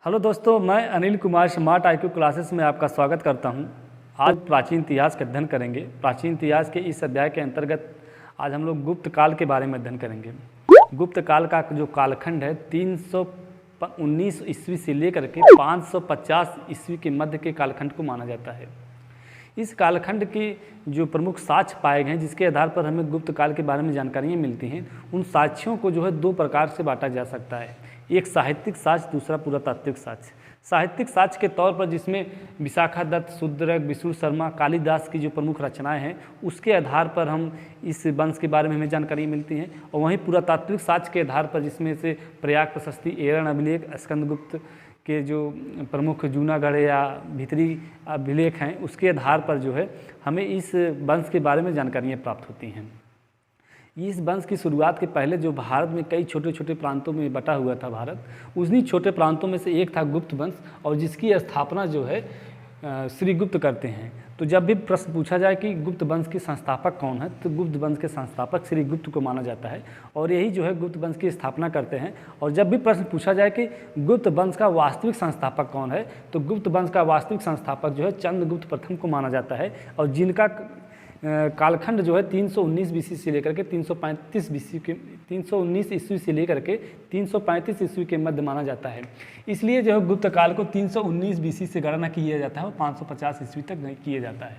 Hello दोस्तों, मैं Anil Kumar smart IQ classes में आपका स्वागत करता हूं। आज प्राचीन इतिहास का अध्ययन करेंगे। प्राचीन इतिहास के इस अध्याय के अंतर्गत आज हम लोग गुप्त काल के बारे में अध्ययन करेंगे। गुप्त काल का जो कालखंड है 319 ईस्वी से लेकर के 550 ईस्वी के मध्य के कालखंड को माना जाता है। इस कालखंड की जो प्रमुख साक्ष्य पाए गए हैं जिसके आधार पर हमें गुप्त काल के बारे में जानकारियाँ मिलती हैं, उन साक्ष्यों को जो है दो प्रकार से बांटा जा सकता है। एक साहित्यिक साक्ष्य, दूसरा पुरातात्विक साक्ष्य। साहित्यिक साक्ष्य के तौर पर जिसमें विशाखादत्त, शूद्रक, विष्णु शर्मा, कालिदास की जो प्रमुख रचनाएं हैं उसके आधार पर हम इस वंश के बारे में हमें जानकारी मिलती हैं। और वहीं पुरातात्विक साक्ष्य के आधार पर जिसमें से प्रयाग प्रशस्ति, एरन अभिलेख, स्कंदगुप्त के जो प्रमुख जूनागढ़ या भीतरी अभिलेख हैं उसके आधार पर जो है हमें इस वंश के बारे में जानकारियाँ प्राप्त होती हैं। इस वंश की शुरुआत के पहले जो भारत में कई छोटे छोटे प्रांतों में बटा हुआ था भारत, उन्हीं छोटे प्रांतों में से एक था गुप्त वंश, और जिसकी स्थापना जो है श्री गुप्त करते हैं। तो जब भी प्रश्न पूछा जाए कि गुप्त वंश के संस्थापक कौन है, तो गुप्त वंश के संस्थापक श्री गुप्त को माना जाता है और यही जो है गुप्त वंश की स्थापना करते हैं। और जब भी प्रश्न पूछा जाए कि गुप्त वंश का वास्तविक संस्थापक कौन है, तो गुप्त वंश का वास्तविक संस्थापक जो है चंद्रगुप्त प्रथम को माना जाता है, और जिनका कालखंड जो है 319 BC से लेकर के 335 BC के 319 ईस्वी से लेकर के 335 ईस्वी के मध्य माना जाता है। इसलिए जो है गुप्त काल को 319 BC से गणना किया जाता है और 550 ईस्वी तक नहीं किया जाता है।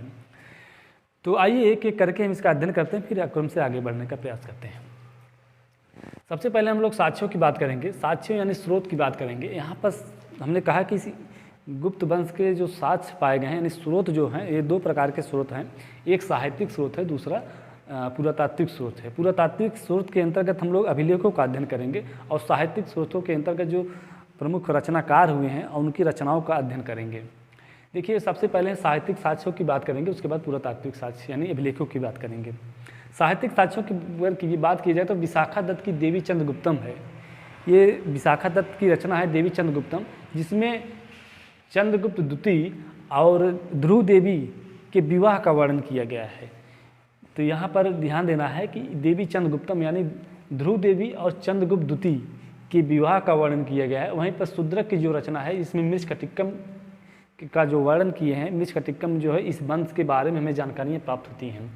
तो आइए एक एक करके हम इसका अध्ययन करते हैं, फिर क्रम से आगे बढ़ने का प्रयास करते हैं। सबसे पहले हम लोग साक्ष्यों की बात करेंगे, साक्ष्यों यानी स्रोत की बात करेंगे। यहाँ पर हमने कहा कि गुप्त वंश के जो साक्ष्य पाए गए हैं यानी स्रोत जो हैं, ये दो प्रकार के स्रोत हैं। एक साहित्यिक स्रोत है, दूसरा पुरातात्विक स्रोत है। पुरातात्विक स्रोत के अंतर्गत हम लोग अभिलेखों का अध्ययन करेंगे और साहित्यिक स्रोतों के अंतर्गत जो प्रमुख रचनाकार हुए हैं और उनकी रचनाओं का अध्ययन करेंगे। देखिए, सबसे पहले साहित्यिक साक्ष्यों की बात करेंगे, उसके बाद पुरातात्विक साक्ष्य यानी अभिलेखों की बात करेंगे। साहित्यिक साक्ष्यों की बात की जाए तो विशाखादत्त की देवी चंद्रगुप्तम है। ये विशाखादत्त की रचना है देवी चंद्रगुप्तम, जिसमें चंद्रगुप्त द्वितीय और ध्रुव देवी के विवाह का वर्णन किया गया है। तो यहाँ पर ध्यान देना है कि देवी चंद्रगुप्तम यानी ध्रुव देवी और चंद्रगुप्त द्वितीय के विवाह का वर्णन किया गया है। वहीं पर शूद्रक की जो रचना है इसमें मृच्छकटिकम का जो वर्णन किए हैं, मृच्छकटिकम जो है इस वंश के बारे में हमें जानकारियाँ प्राप्त होती हैं।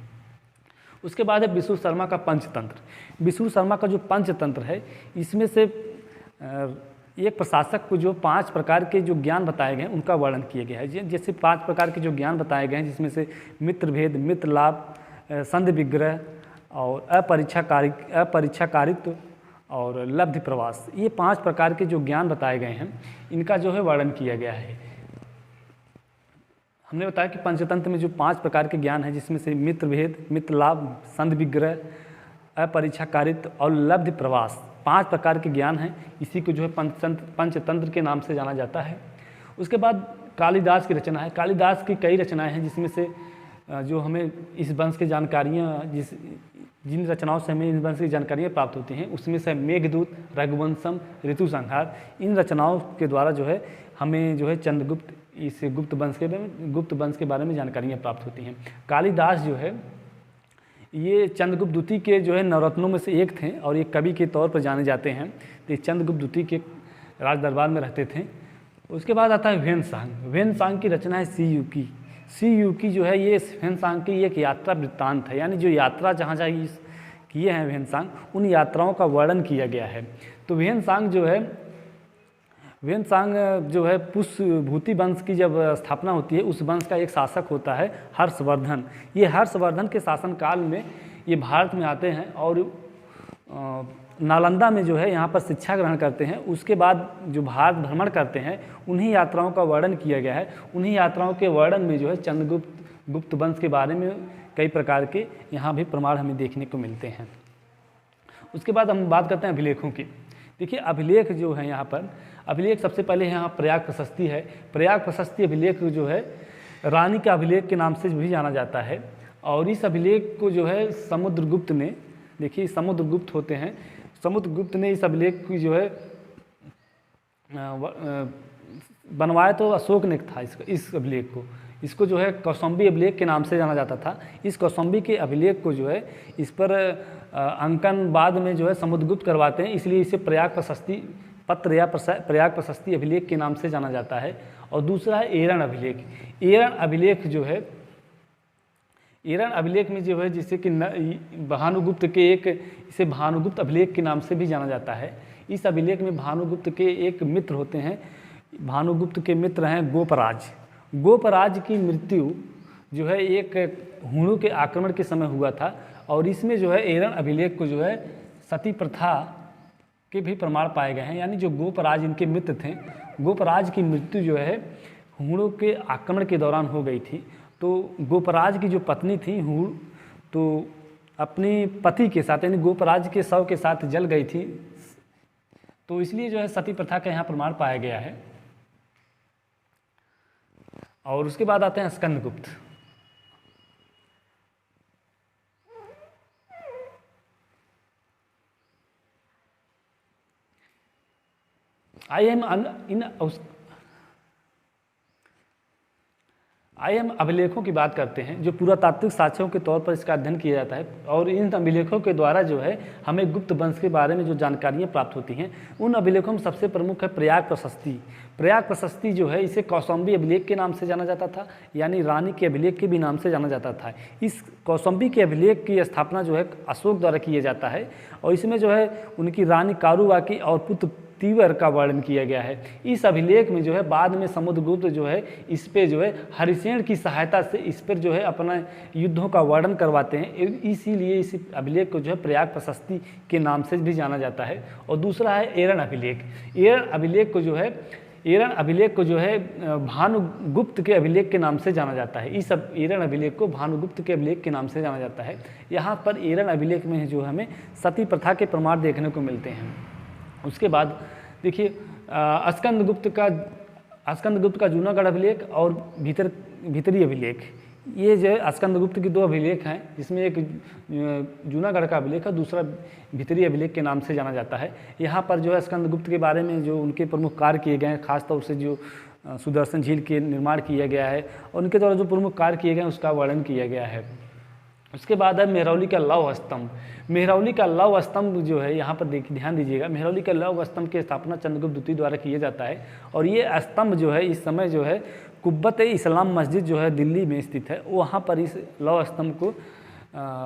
उसके बाद है विष्णु शर्मा का पंचतंत्र। विष्णु शर्मा का जो पंचतंत्र है इसमें से एक प्रशासक को जो 5 प्रकार के जो ज्ञान बताए गए हैं उनका वर्णन किया गया है। जैसे 5 प्रकार के जो ज्ञान बताए गए हैं जिसमें से मित्र भेद, मित्र लाभ, संधि विग्रह और अपरीक्षाकारित्व और लब्धि प्रवास, ये 5 प्रकार के जो ज्ञान बताए गए हैं इनका जो है वर्णन किया गया है। हमने बताया कि पंचतंत्र में जो 5 प्रकार के ज्ञान हैं जिसमें से मित्र भेद, मित्र लाभ, संधि विग्रह, अपरीक्षाकारित्व और लब्धि प्रवास 5 प्रकार के ज्ञान हैं। इसी को जो है पंचतंत्र के नाम से जाना जाता है। उसके बाद कालिदास की रचना है। कालिदास की कई रचनाएं हैं जिसमें से जो हमें इस वंश की जानकारियाँ जिन रचनाओं से हमें इस वंश की जानकारियाँ प्राप्त होती हैं उसमें से मेघदूत, रघुवंशम, ऋतु संहार, इन रचनाओं के द्वारा जो है हमें जो है चंद्रगुप्त इस गुप्त वंश के बारे में जानकारियाँ प्राप्त होती हैं। कालिदास जो है ये चंद्रगुप्त द्वितीय के जो है नवरत्नों में से एक थे और ये कवि के तौर पर जाने जाते हैं। तो ये चंद्रगुप्त द्वितीय के राज दरबार में रहते थे। उसके बाद आता है ह्वेन-सांग। ह्वेन-सांग की रचना है सीयूकी। सीयूकी जो है ये ह्वेन-सांग की एक यात्रा वृत्तांत है, यानी जो यात्रा जहाँ जहाँ किए हैं ह्वेन-सांग उन यात्राओं का वर्णन किया गया है। तो ह्वेन-सांग जो है पुष्यभूति वंश की जब स्थापना होती है उस वंश का एक शासक होता है हर्षवर्धन। ये हर्षवर्धन के शासनकाल में ये भारत में आते हैं और नालंदा में जो है यहाँ पर शिक्षा ग्रहण करते हैं। उसके बाद जो भारत भ्रमण करते हैं उन्हीं यात्राओं का वर्णन किया गया है। उन्हीं यात्राओं के वर्णन में जो है गुप्त वंश के बारे में कई प्रकार के यहाँ भी प्रमाण हमें देखने को मिलते हैं। उसके बाद हम बात करते हैं अभिलेखों की। देखिए, अभिलेख जो है यहाँ पर अभिलेख सबसे पहले यहाँ प्रयाग प्रशस्ति है। प्रयाग प्रशस्ति अभिलेख जो है रानी का अभिलेख के नाम से भी जाना जाता है। और इस अभिलेख को जो है समुद्रगुप्त ने, देखिए समुद्रगुप्त होते हैं, समुद्रगुप्त ने इस अभिलेख की जो है बनवाया तो अशोक ने था इस अभिलेख को। इसको जो है कौशाम्बी अभिलेख के नाम से जाना जाता था। इस कौशाम्बी के अभिलेख को जो है इस पर अंकन बाद में जो है समुद्रगुप्त करवाते हैं, इसलिए इसे प्रयाग प्रशस्ति पत्र या प्रयाग प्रशस्ति अभिलेख के नाम से जाना जाता है। और दूसरा है एरन अभिलेख। एरन अभिलेख जो है, एरन अभिलेख में जो है जिसे कि भानुगुप्त के इसे भानुगुप्त अभिलेख के नाम से भी जाना जाता है। इस अभिलेख में भानुगुप्त के एक मित्र होते हैं, भानुगुप्त के मित्र हैं गोपराज। गोपराज की मृत्यु जो है एक हूणों के आक्रमण के समय हुआ था, और इसमें जो है एरन अभिलेख को जो है सती प्रथा के भी प्रमाण पाए गए हैं। यानी जो गोपराज इनके मित्र थे, गोपराज की मृत्यु जो है हूणों के आक्रमण के दौरान हो गई थी। तो गोपराज की जो पत्नी थी हूण, तो अपनी पति के साथ यानी गोपराज के शव के साथ जल गई थी, तो इसलिए जो है सती प्रथा का यहाँ प्रमाण पाया गया है। और उसके बाद आते हैं स्कंदगुप्त। आइए हम अभिलेखों की बात करते हैं जो पुरातात्विक साक्ष्यों के तौर पर इसका अध्ययन किया जाता है, और इन अभिलेखों के द्वारा जो है हमें गुप्त वंश के बारे में जो जानकारियाँ प्राप्त होती हैं। उन अभिलेखों में सबसे प्रमुख है प्रयाग प्रशस्ति। प्रयाग प्रशस्ति जो है इसे कौशाम्बी अभिलेख के नाम से जाना जाता था, यानी रानी के अभिलेख के भी नाम से जाना जाता था। इस कौशाम्बी के अभिलेख की स्थापना जो है अशोक द्वारा किया जाता है, और इसमें जो है उनकी रानी कारुबाकी और पुत्र तीवर का वर्णन किया गया है। इस अभिलेख में जो है बाद में समुद्रगुप्त जो है इस पे जो है हरिसेन की सहायता से इस पर जो है अपना युद्धों का वर्णन करवाते हैं, इसीलिए इस अभिलेख को जो है प्रयाग प्रशस्ति के नाम से भी जाना जाता है। और दूसरा है एरन अभिलेख। एरन अभिलेख को जो है भानुगुप्त के अभिलेख के नाम से जाना जाता है। इस एरन अभिलेख को भानुगुप्त के अभिलेख के नाम से जाना जाता है। यहाँ पर एरन अभिलेख में जो हमें सती प्रथा के प्रमाण देखने को मिलते हैं। उसके बाद देखिए स्कंदगुप्त का जूनागढ़ अभिलेख और भीतरी अभिलेख, ये जो है स्कंदगुप्त की दो अभिलेख हैं, जिसमें एक जूनागढ़ का अभिलेख है, दूसरा भीतरी अभिलेख के नाम से जाना जाता है। यहाँ पर जो है स्कंदगुप्त के बारे में जो उनके प्रमुख कार्य किए गए हैं, खासतौर से जो सुदर्शन झील के निर्माण किया गया है और उनके द्वारा जो प्रमुख कार्य किए गए हैं उसका वर्णन किया गया है। उसके बाद है मेहरौली का लौह स्तंभ। मेहरौली का लौह स्तंभ जो है यहाँ पर ध्यान दीजिएगा, मेहरौली का लौह स्तंभ की स्थापना चंद्रगुप्त द्वितीय द्वारा किया जाता है, और ये स्तंभ जो है इस समय जो है कुब्बत इस्लाम मस्जिद जो है दिल्ली में स्थित है, वहाँ पर इस लौह स्तंभ को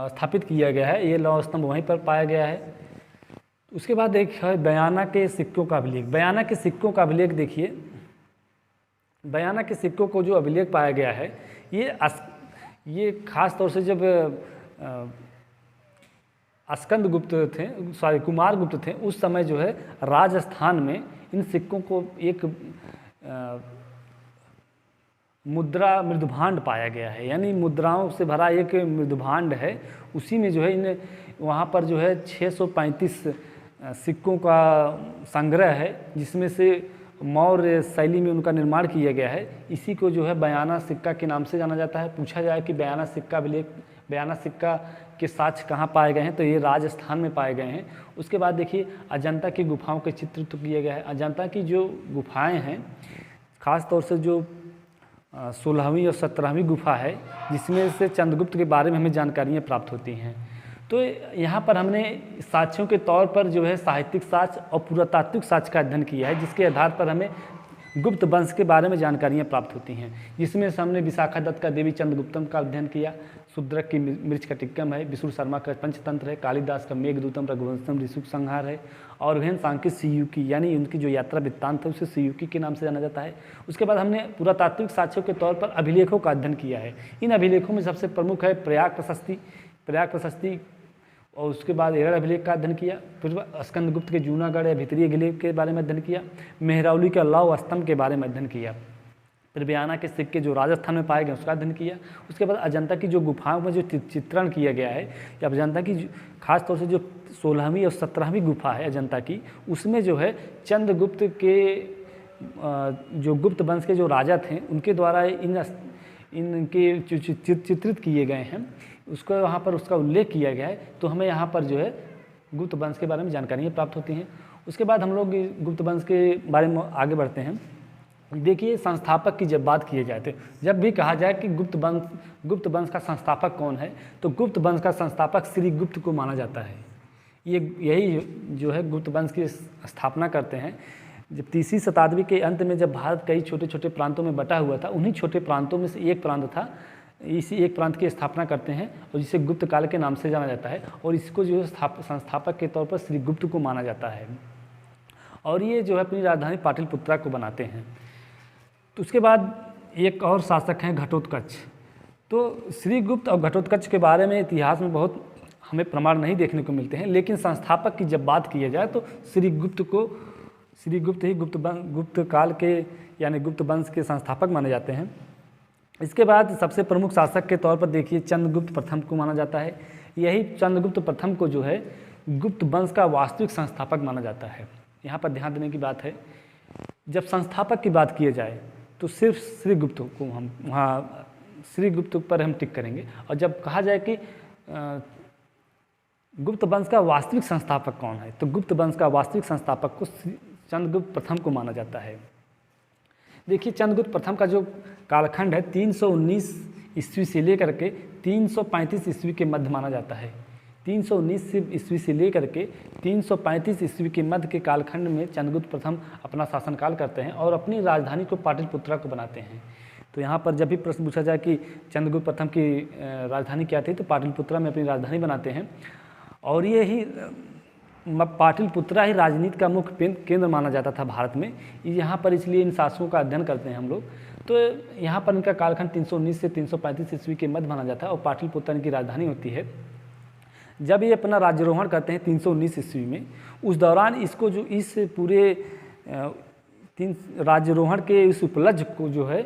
स्थापित किया गया है। ये लौह स्तंभ वहीं पर पाया गया है। उसके बाद एक है बयाना के सिक्कों का अभिलेख। बयाना के सिक्कों का अभिलेख देखिए, बयाना के सिक्कों को जो अभिलेख पाया गया है ये खास तौर से जब स्कंदगुप्त थे, कुमारगुप्त थे, उस समय जो है राजस्थान में इन सिक्कों को एक मुद्रा मृदुभांड पाया गया है, यानी मुद्राओं से भरा एक मृदुभांड है। उसी में जो है इन वहाँ पर जो है 635 सिक्कों का संग्रह है, जिसमें से मौर्य शैली में उनका निर्माण किया गया है। इसी को जो है बयाना सिक्का के नाम से जाना जाता है। पूछा जाए कि बयाना सिक्का अभिलेख, बयाना सिक्का के साक्ष्य कहाँ पाए गए हैं, तो ये राजस्थान में पाए गए हैं। उसके बाद देखिए अजंता की गुफाओं के चित्र तो किए गए हैं। अजंता की जो गुफाएं हैं, खास तौर से जो 16वीं और 17वीं गुफा है, जिसमें से चंद्रगुप्त के बारे में हमें जानकारियाँ प्राप्त होती हैं। तो यहाँ पर हमने साक्ष्यों के तौर पर जो है साहित्यिक साक्ष्य और पुरातात्विक साक्ष्य का अध्ययन किया है, जिसके आधार पर हमें गुप्त वंश के बारे में जानकारियाँ प्राप्त होती हैं, जिसमें से हमने विशाखा दत्त का देवी चंद्रगुप्तम का अध्ययन किया, शूद्रक की मृच कटिक्कम है, विशुर शर्मा का पंचतंत्र है, कालिदास का मेघदूतम, रघुवंशम, ऋषुक संहार है, और वहन सांकित सियुकी यानी उनकी जो यात्रा वृत्तांत है उसे सियुकी के नाम से जाना जाता है। उसके बाद हमने पुरातात्विक साक्ष्यों के तौर पर अभिलेखों का अध्ययन किया है। इन अभिलेखों में सबसे प्रमुख है प्रयाग प्रशस्ति, और उसके बाद एरन अभिलेख का अध्ययन किया। फिर स्कंदगुप्त के जूनागढ़ या भीतरी अभिलेख के बारे में अध्ययन किया। मेहरौली का लौह स्तंभ के बारे में अध्ययन किया। फिर बयाना के सिक्के जो राजस्थान में पाए गए उसका अध्ययन किया। उसके बाद अजंता की जो गुफाओं में जो चित्रण किया गया है, या अजंता की खास तौर से जो 16वीं और 17वीं गुफा है अजंता की, उसमें जो है चंद्रगुप्त के जो गुप्त वंश के जो राजा थे उनके द्वारा इनके चित्रित किए गए हैं, उसको वहाँ पर उसका उल्लेख किया गया है। तो हमें यहाँ पर जो है गुप्त वंश के बारे में जानकारियाँ प्राप्त होती हैं। उसके बाद हम लोग गुप्त वंश के बारे में आगे बढ़ते हैं। देखिए संस्थापक की जब बात की जाए, तो जब भी कहा जाए कि गुप्त वंश का संस्थापक कौन है, तो गुप्त वंश का संस्थापक श्री गुप्त को माना जाता है। ये यही जो है गुप्त वंश की स्थापना करते हैं। जब 30वीं शताब्दी के अंत में जब भारत कई छोटे छोटे प्रांतों में बटा हुआ था, उन्हीं छोटे प्रांतों में से एक प्रांत था, इसी एक प्रांत की स्थापना करते हैं और जिसे गुप्त काल के नाम से जाना जाता है, और इसको जो है संस्थापक के तौर पर श्री गुप्त को माना जाता है। और ये जो है अपनी राजधानी पाटलिपुत्रा को बनाते हैं। तो उसके बाद एक और शासक हैं घटोत्कच। तो श्रीगुप्त और घटोत्कच के बारे में इतिहास में बहुत हमें प्रमाण नहीं देखने को मिलते हैं, लेकिन संस्थापक की जब बात की जाए तो श्रीगुप्त ही गुप्त काल के यानी गुप्त वंश के संस्थापक माने जाते हैं। इसके बाद सबसे प्रमुख शासक के तौर पर देखिए चंद्रगुप्त प्रथम को माना जाता है। यही चंद्रगुप्त प्रथम को जो है गुप्त वंश का वास्तविक संस्थापक माना जाता है। यहाँ पर ध्यान देने की बात है, जब संस्थापक की बात की जाए तो सिर्फ श्रीगुप्त को हम वहाँ श्रीगुप्त पर हम टिक करेंगे, और जब कहा जाए कि गुप्त वंश का वास्तविक संस्थापक कौन है, तो गुप्त वंश का वास्तविक संस्थापक को चंद्रगुप्त प्रथम को माना जाता है। देखिए चंद्रगुप्त प्रथम का जो कालखंड है 319 ईस्वी से लेकर के 335 ईस्वी के मध्य माना जाता है। 319 ईस्वी से लेकर के 335 ईस्वी के मध्य के कालखंड में चंद्रगुप्त प्रथम अपना शासनकाल करते हैं और अपनी राजधानी को पाटलिपुत्रा को बनाते हैं। तो यहाँ पर जब भी प्रश्न पूछा जाए कि चंद्रगुप्त प्रथम की राजधानी क्या थी, तो पाटलिपुत्रा में अपनी राजधानी बनाते हैं। और ये ही पाटलिपुत्रा ही राजनीति का मुख्य केंद्र माना जाता था भारत में। यहाँ पर इसलिए इन शासकों का अध्ययन करते हैं हम लोग। तो यहाँ पर इनका कालखंड 319 से 335 ईस्वी के मध्य माना जाता है और पाटलिपुत्रा इनकी राजधानी होती है। जब ये अपना राज्यारोहण करते हैं 319 ईस्वी में, उस दौरान इसको जो इस पूरे राज्यारोहण के इस उपलक्ष्य को जो है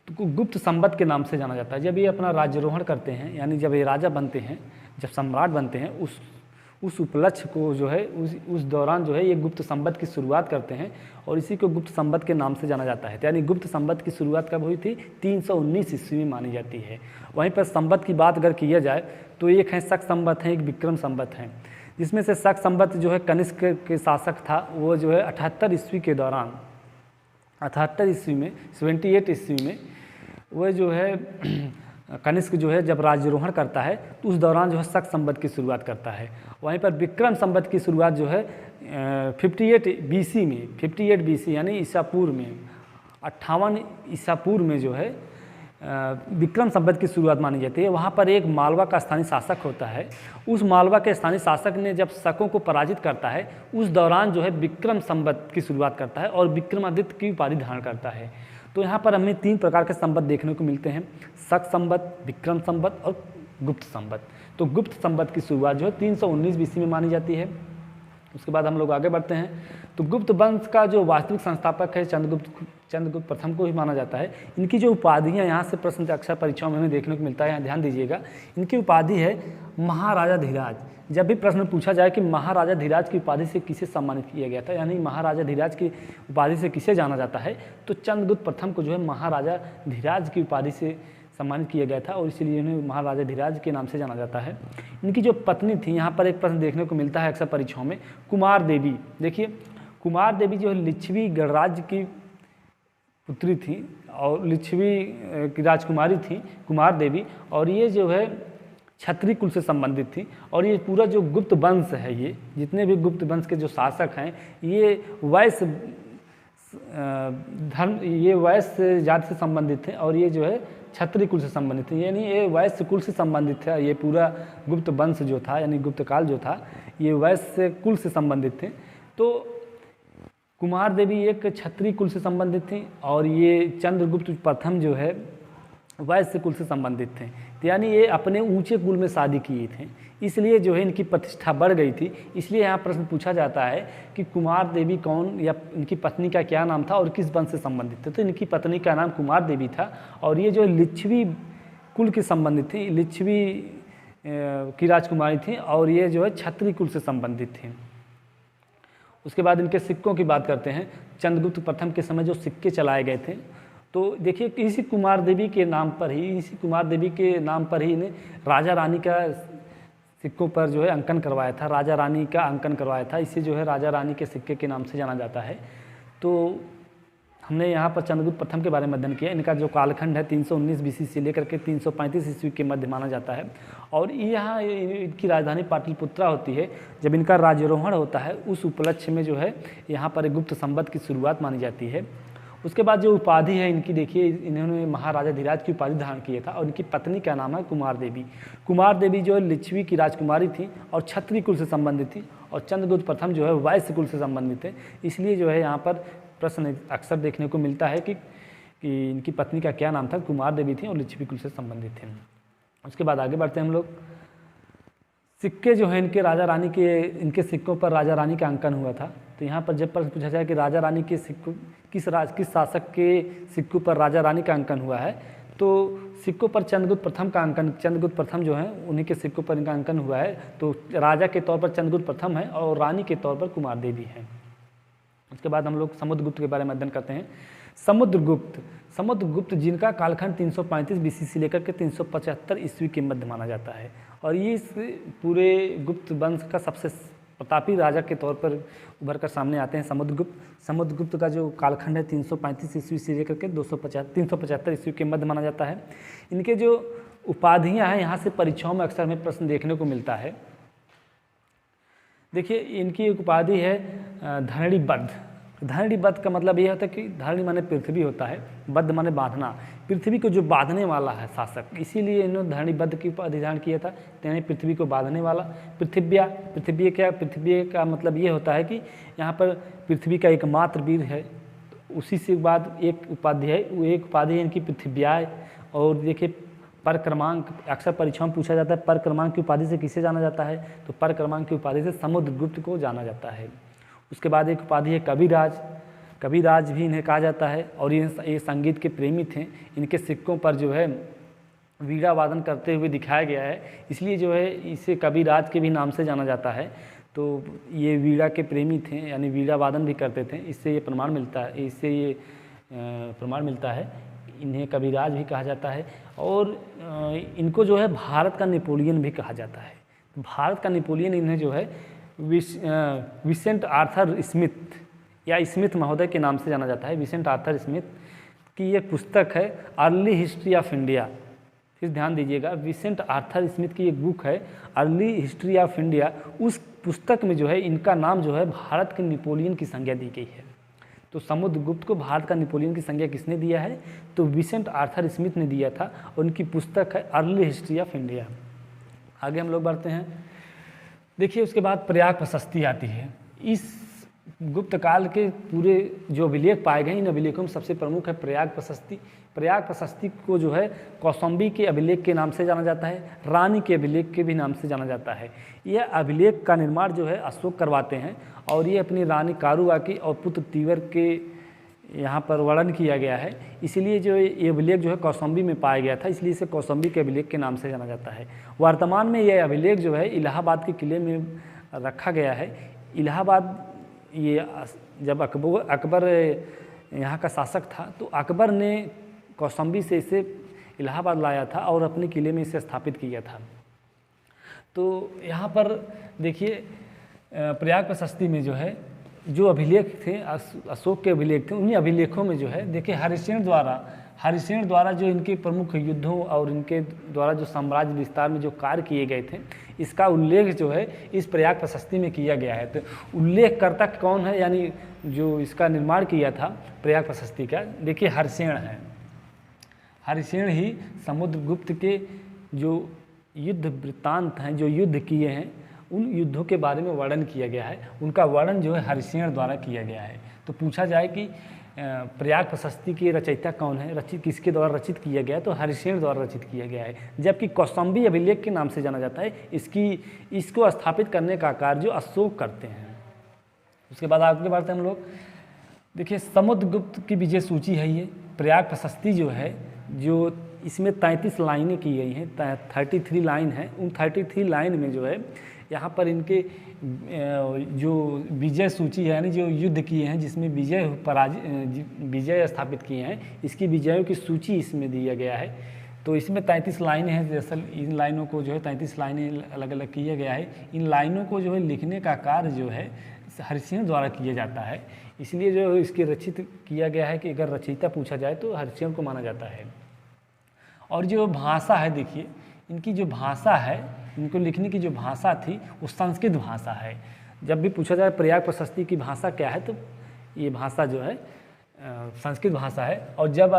तो गुप्त संवत के नाम से जाना जाता है। जब ये अपना राज्यारोहण करते हैं, यानी जब ये राजा बनते हैं, जब सम्राट बनते हैं, उस उपलक्ष्य को जो है उस दौरान जो है ये गुप्त संवत की शुरुआत करते हैं और इसी को गुप्त संवत के नाम से जाना जाता है। यानी गुप्त संवत की शुरुआत कब हुई थी? 319 ईस्वी में मानी जाती है। वहीं पर संवत की बात अगर किया जाए तो एक है शक संवत है, एक विक्रम संवत है, जिसमें से शक संवत जो है कनिष्क के शासक था, वो जो है 78 ईस्वी के दौरान 78 ईस्वी में 78 ईस्वी में वह जो है कनिष्क जो है जब राज्यारोहण करता है तो उस दौरान जो है शक संवत की शुरुआत करता है। वहीं पर विक्रम संवत की शुरुआत जो है 58 BC में, 58 BC यानी ईसा पूर्व में 58 ईसा पूर्व में जो है विक्रम संवत की शुरुआत मानी जाती है। वहाँ पर एक मालवा का स्थानीय शासक होता है। उस मालवा के स्थानीय शासक ने जब शकों को पराजित करता है, उस दौरान जो है विक्रम संवत की शुरुआत करता है और विक्रमादित्य की उपाधि धारण करता है। तो यहाँ पर हमें 3 प्रकार के संवत देखने को मिलते हैं, शक संवत, विक्रम संवत और गुप्त संवत। तो गुप्त संवत की शुरुआत जो है 319 BC में मानी जाती है। उसके बाद हम लोग आगे बढ़ते हैं। तो गुप्त वंश का जो वास्तविक संस्थापक है चंद्रगुप्त प्रथम को ही माना जाता है। इनकी जो उपाधियाँ यहाँ से प्रश्न अक्सर परीक्षाओं में हमें देखने को मिलता है, यहाँ ध्यान दीजिएगा। इनकी उपाधि है महाराजा धीराज। जब भी प्रश्न पूछा जाए कि महाराजा धीराज की उपाधि से किसे सम्मानित किया गया था, यानी महाराजा धीराज की उपाधि से किसे जाना जाता है, तो चंद्रगुप्त प्रथम को जो है महाराजा धीराज की उपाधि से सम्मानित किया गया था और इसीलिए इन्हें महाराजा धीराज के नाम से जाना जाता है। इनकी जो पत्नी थी, यहाँ पर एक प्रश्न देखने को मिलता है अक्सर परीक्षाओं में, कुमार देवी। देखिए कुमार देवी जो है लिच्छवी गणराज्य की पुत्री थी और लिच्छवी की राजकुमारी थी कुमार देवी, और ये जो है क्षत्रिय कुल से संबंधित थी। और ये पूरा जो गुप्त वंश है, ये जितने भी गुप्त वंश के जो शासक हैं, ये वैश्य धर्म, ये वैश्य जाति से संबंधित थे और ये जो है क्षत्रिय कुल से संबंधित थे, यानी ये वैश्य कुल से संबंधित था। ये पूरा गुप्त वंश जो था यानी गुप्त काल जो था, ये वैश्य कुल से संबंधित थे। तो कुमार देवी एक क्षत्रिय कुल से संबंधित थी और ये चंद्रगुप्त प्रथम जो है वैश्य कुल से संबंधित थे। तो यानी ये अपने ऊंचे कुल में शादी किए थे, इसलिए जो है इनकी प्रतिष्ठा बढ़ गई थी। इसलिए यहाँ प्रश्न पूछा जाता है कि कुमार देवी कौन, या इनकी पत्नी का क्या नाम था और किस वंश से संबंधित थे। तो इनकी पत्नी का नाम कुमार देवी था और ये जो लिच्छवी कुल के संबंधित थी, लिच्छवी की राजकुमारी थी और ये जो है क्षत्रिय कुल से संबंधित थी। उसके बाद इनके सिक्कों की बात करते हैं। चंद्रगुप्त प्रथम के समय जो सिक्के चलाए गए थे, तो देखिए इसी कुमार देवी के नाम पर ही इन्हें राजा रानी का सिक्कों पर जो है अंकन करवाया था, राजा रानी का अंकन करवाया था। इसे जो है राजा रानी के सिक्के के नाम से जाना जाता है। तो हमने यहाँ पर चंद्रगुप्त प्रथम के बारे में अध्ययन किया। इनका जो कालखंड है 319 बीसी से लेकर के 335 ईस्वी के मध्य माना जाता है। और यहाँ इनकी राजधानी पाटलिपुत्रा होती है। जब इनका राज्यारोहण होता है उस उपलक्ष्य में जो है यहाँ पर गुप्त संवत की शुरुआत मानी जाती है। उसके बाद जो उपाधि है इनकी देखिए, इन्होंने महाराजाधिराज की उपाधि धारण किया था और इनकी पत्नी का नाम है कुमार देवी। कुमार देवी जो है लिच्छवी की राजकुमारी थी और क्षत्रिय कुल से संबंधित थी, और चंद्रगुप्त प्रथम जो है वैश्य कुल से संबंधित थे। इसलिए जो है यहाँ पर प्रश्न अक्सर देखने को मिलता है कि इनकी पत्नी का क्या नाम था, कुमार देवी थी और लिच्छवी कुल से संबंधित थे। उसके बाद आगे बढ़ते हैं हम लोग। सिक्के जो है इनके राजा रानी के, इनके सिक्कों पर राजा रानी का अंकन हुआ था। तो यहाँ पर जब प्रश्न पूछा जाए कि राजा रानी के सिक्कों किस शासक के सिक्कों पर राजा रानी का अंकन हुआ है, तो सिक्कों पर चंद्रगुप्त प्रथम का अंकन, चंद्रगुप्त प्रथम जो है उन्हीं के सिक्कों पर इनका अंकन हुआ है। तो राजा के तौर पर चंद्रगुप्त प्रथम है और रानी के तौर पर कुमार देवी है। उसके बाद हम लोग समुद्रगुप्त के बारे में अध्ययन करते हैं। समुद्रगुप्त जिनका कालखंड 335 बीसी से लेकर के 375 ईस्वी के मध्य माना जाता है, और ये इस पूरे गुप्त वंश का सबसे प्रतापी राजा के तौर पर उभर कर सामने आते हैं समुद्रगुप्त का जो कालखंड है 335 ईस्वी से लेकर के 375 ईस्वी के मध्य माना जाता है। इनके जो उपाधियां हैं यहाँ से परीक्षाओं में अक्सर हमें प्रश्न देखने को मिलता है। देखिए इनकी एक उपाधि है धरणीबद्ध। धरणीबद्ध का मतलब यह होता है कि धरणी माने पृथ्वी होता है, बद्ध माने बांधना, पृथ्वी को जो बांधने वाला है शासक, इसीलिए इन्होंने धरणीबद्ध की उपाधि धारण किया था, यानी पृथ्वी को बांधने वाला। पृथ्वी का मतलब ये होता है कि यहाँ पर पृथ्वी का एकमात्र वीर है। उसी से बाद एक उपाधि है, वो एक उपाधि है इनकी पृथ्व्याय। और देखिए पर क्रमांक, अक्सर परीक्षाओं में पूछा जाता है पर क्रमांक की उपाधि से किसे जाना जाता है, तो पर क्रमांक की उपाधि से समुद्रगुप्त को जाना जाता है। उसके बाद एक उपाधि है कविराज भी इन्हें कहा जाता है, और ये संगीत के प्रेमी थे। इनके सिक्कों पर जो है वीणा वादन करते हुए दिखाया गया है, इसलिए जो है इसे कविराज के भी नाम से जाना जाता है। तो ये वीणा के प्रेमी थे, यानी वीणा वादन भी करते थे। इससे ये प्रमाण मिलता है, इन्हें कविराज भी कहा जाता है। और इनको जो है भारत का नेपोलियन भी कहा जाता है। भारत का नेपोलियन इन्हें जो है विसेंट आर्थर स्मिथ या स्मिथ महोदय के नाम से जाना जाता है। विसेंट आर्थर स्मिथ की एक पुस्तक है अर्ली हिस्ट्री ऑफ इंडिया। फिर ध्यान दीजिएगा, विसेंट आर्थर स्मिथ की एक बुक है अर्ली हिस्ट्री ऑफ इंडिया। उस पुस्तक में जो है इनका नाम जो है भारत के नेपोलियन की संज्ञा दी गई है। तो समुद्रगुप्त को भारत का नेपोलियन की संज्ञा किसने दिया है, तो विसेंट आर्थर स्मिथ ने दिया था, और उनकी पुस्तक है अर्ली हिस्ट्री ऑफ इंडिया। आगे हम लोग बढ़ते हैं। देखिए उसके बाद प्रयाग प्रशस्ति आती है। इस गुप्त काल के पूरे जो अभिलेख पाए गए, इन अभिलेखों में सबसे प्रमुख है प्रयाग प्रशस्ति। प्रयाग प्रशस्ति को जो है कौशाम्बी के अभिलेख के नाम से जाना जाता है, रानी के अभिलेख के भी नाम से जाना जाता है। यह अभिलेख का निर्माण जो है अशोक करवाते हैं, और ये अपनी रानी कारुबाकी और पुत्र तीवर के यहाँ पर वर्णन किया गया है। इसलिए जो ये अभिलेख जो है कौशाम्बी में पाया गया था, इसलिए इसे कौशाम्बी के अभिलेख के नाम से जाना जाता है। वर्तमान में यह अभिलेख जो है इलाहाबाद के किले में रखा गया है। इलाहाबाद, ये जब अकबर यहाँ का शासक था, तो अकबर ने कौशाम्बी से इसे इलाहाबाद लाया था और अपने किले में इसे स्थापित किया था। तो यहाँ पर देखिए प्रयाग प्रशस्ति में जो है जो अभिलेख थे, अशोक के अभिलेख थे, उन्हीं अभिलेखों में जो है देखिए हरिसेन द्वारा जो इनके प्रमुख युद्धों और इनके द्वारा जो साम्राज्य विस्तार में जो कार्य किए गए थे, इसका उल्लेख जो है इस प्रयाग प्रशस्ति में किया गया है। तो उल्लेखकर्ता कौन है, यानी जो इसका निर्माण किया था प्रयाग प्रशस्ति का, देखिए हरिसेन है। हरिसेन ही समुद्रगुप्त के जो युद्ध वृत्तांत हैं, जो युद्ध किए हैं, उन युद्धों के बारे में वर्णन किया गया है। उनका वर्णन जो है हरिसेन द्वारा किया गया है। तो पूछा जाए कि प्रयाग प्रशस्ति के रचयिता कौन है, किसके द्वारा रचित किया गया है, तो हरिसेन द्वारा रचित किया गया है। जबकि कौशाम्बी अभिलेख के नाम से जाना जाता है। इसको स्थापित करने का कार्य जो अशोक करते हैं। उसके बाद आगे बढ़ते हैं हम लोग। देखिए समुद्रगुप्त की विजय सूची है ये प्रयाग प्रशस्ति जो है, जो इसमें 33 लाइनें की गई हैं, 33 लाइन है। उन 33 लाइन में जो है यहाँ पर इनके जो विजय सूची है, यानी जो युद्ध किए हैं जिसमें विजय स्थापित किए हैं, इसकी विजयों की सूची इसमें दिया गया है। तो इसमें 33 लाइनें हैं। दरअसल इन लाइनों को जो है 33 लाइनें अलग अलग किया गया है। इन लाइनों को जो है लिखने का कार्य जो है हरिसेन द्वारा किया जाता है। इसलिए जो इसके रचित किया गया है कि अगर रचयिता पूछा जाए तो हरिश्चंद्र को माना जाता है। और जो भाषा है, देखिए इनकी जो भाषा है, इनको लिखने की जो भाषा थी वो संस्कृत भाषा है। जब भी पूछा जाए प्रयाग प्रशस्ति की भाषा क्या है, तो ये भाषा जो है संस्कृत भाषा है। और जब